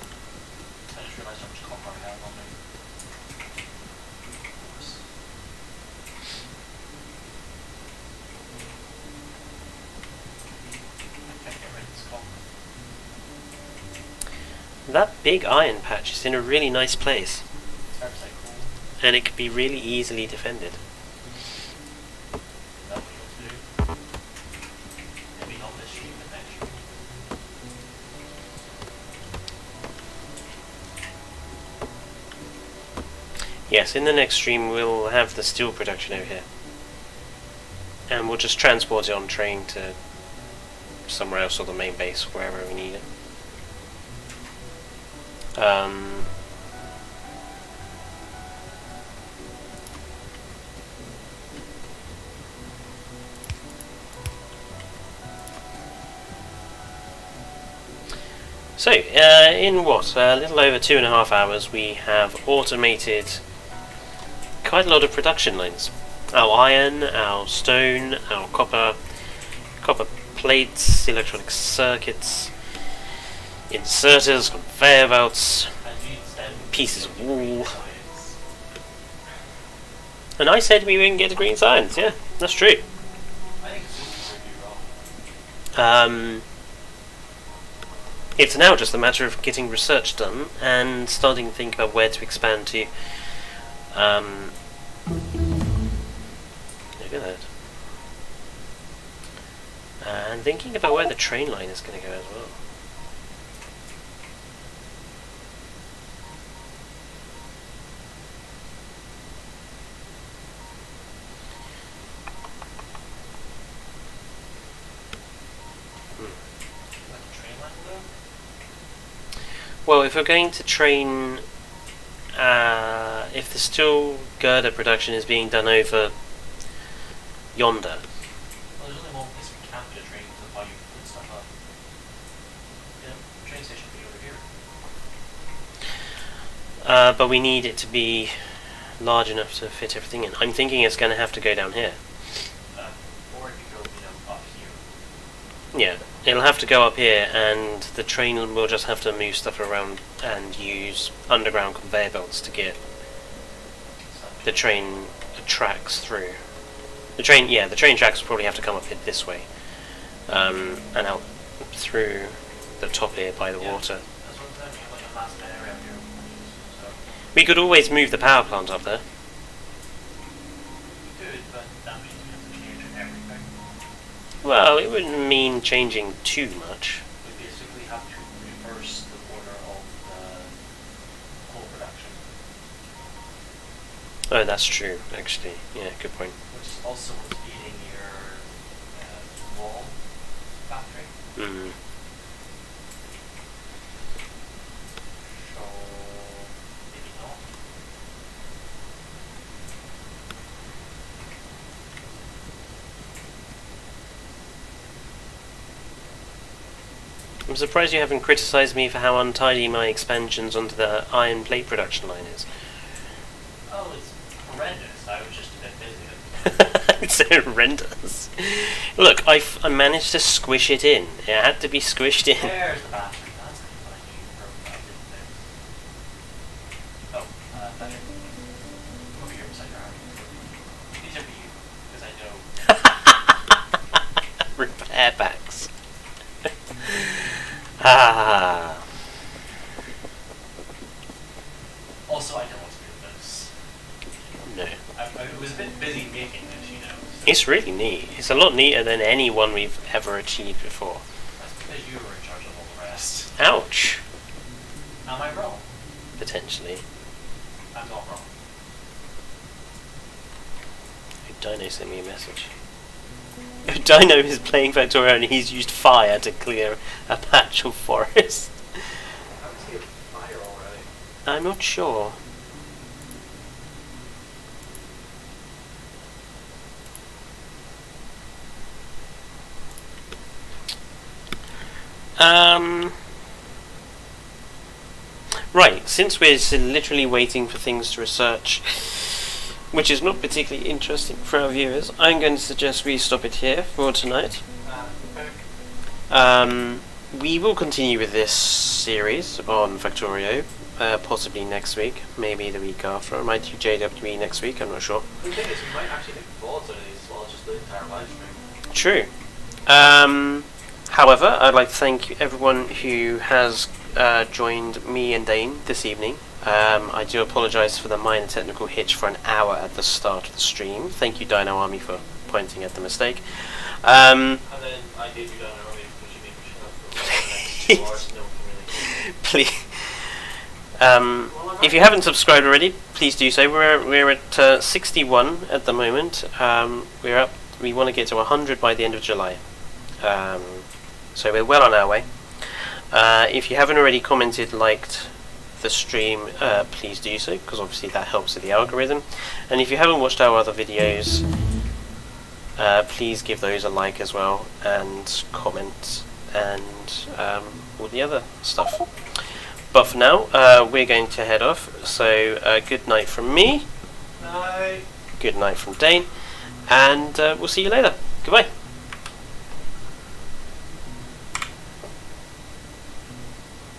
just realized how much copper I have on me. Oops. I can't get rid of this copper. That big iron patch is in a really nice place, It's hard to say cool. and it could be really easily defended. Is that what you want to do? Maybe not this stream, but next stream. Yes, in the next stream we'll have the steel production over here. And we'll just transport it on train to somewhere else or the main base, wherever we need it. So, in what? A little over 2.5 hours we have automated quite a lot of production lines. Our iron, our stone, our copper plates, electronic circuits, inserters, conveyor belts, pieces of wool. And I said we wouldn't get the green science, yeah, that's true. I think it's pretty wrong. It's now just a matter of getting research done and starting to think about where to expand to. look at that. And thinking about where the train line is going to go as well. Like the train line will go? Well, if we're going to train, if the steel girder production is being done over yonder, Well, there's only one place we can put a train to how you put stuff up. Yeah, the train station will be over here. but we need it to be large enough to fit everything in. I'm thinking it's going to have to go down here. Or it could go, up here. Yeah, it'll have to go up here, and the train will just have to move stuff around and use underground conveyor belts to get the train tracks through. The train tracks will probably have to come up here this way, and out through the top here by the water. That's what I'm saying, you have like a massive area up here. So, We could always move the power plant up there. we could, but that means we have to change everything. Well, it wouldn't mean changing too much. We basically have to reverse the order of the whole production, Oh, that's true, actually. Yeah, good point. which is also what's feeding your wall factory. Mm. So maybe not. I'm surprised you haven't criticised me for how untidy my expansions onto the iron plate production line is. Oh, it's horrendous. I was just a bit busy. It's horrendous. Look, I managed to squish it in. It had to be squished in. There's the battery. That's what I need for I didn't fix. Oh, Patrick. Come over here beside your arm. These are for you, because I know. Repair packs. Ah. Also, I don't want to do this. No. I was a bit busy making this, so It's really neat. It's a lot neater than any one we've ever achieved before. that's because you were in charge of all the rest. Ouch. Am I wrong? Potentially. I'm not wrong. Dino sent me a message. Dino is playing Factorio and he's used fire to clear a patch of forest. How is he a fire already? I'm not sure. Right, since we're literally waiting for things to research, which is not particularly interesting for our viewers, I'm going to suggest we stop it here for tonight. Okay. We will continue with this series on Factorio, possibly next week, maybe the week after. I might do JWE next week, I'm not sure. The thing is, we might actually make VODs out of these as well, just the entire live stream. True. However, I'd like to thank everyone who has joined me and Dane this evening. I do apologise for the minor technical hitch for an hour at the start of the stream. Thank you, Dino Army, for pointing at the mistake. And then I gave you down early because you made me shut up for the next 2 hours. No one can really Please, if you haven't subscribed already, please do so. We're at 61 at the moment. We're up. We want to get to 100 by the end of July. So we're well on our way. If you haven't already commented, liked the stream, please do so, because obviously that helps with the algorithm. And if you haven't watched our other videos, please give those a like as well, and comment, and all the other stuff. But for now, we're going to head off, so good night from me, Night. good night from Dane, and we'll see you later. Goodbye.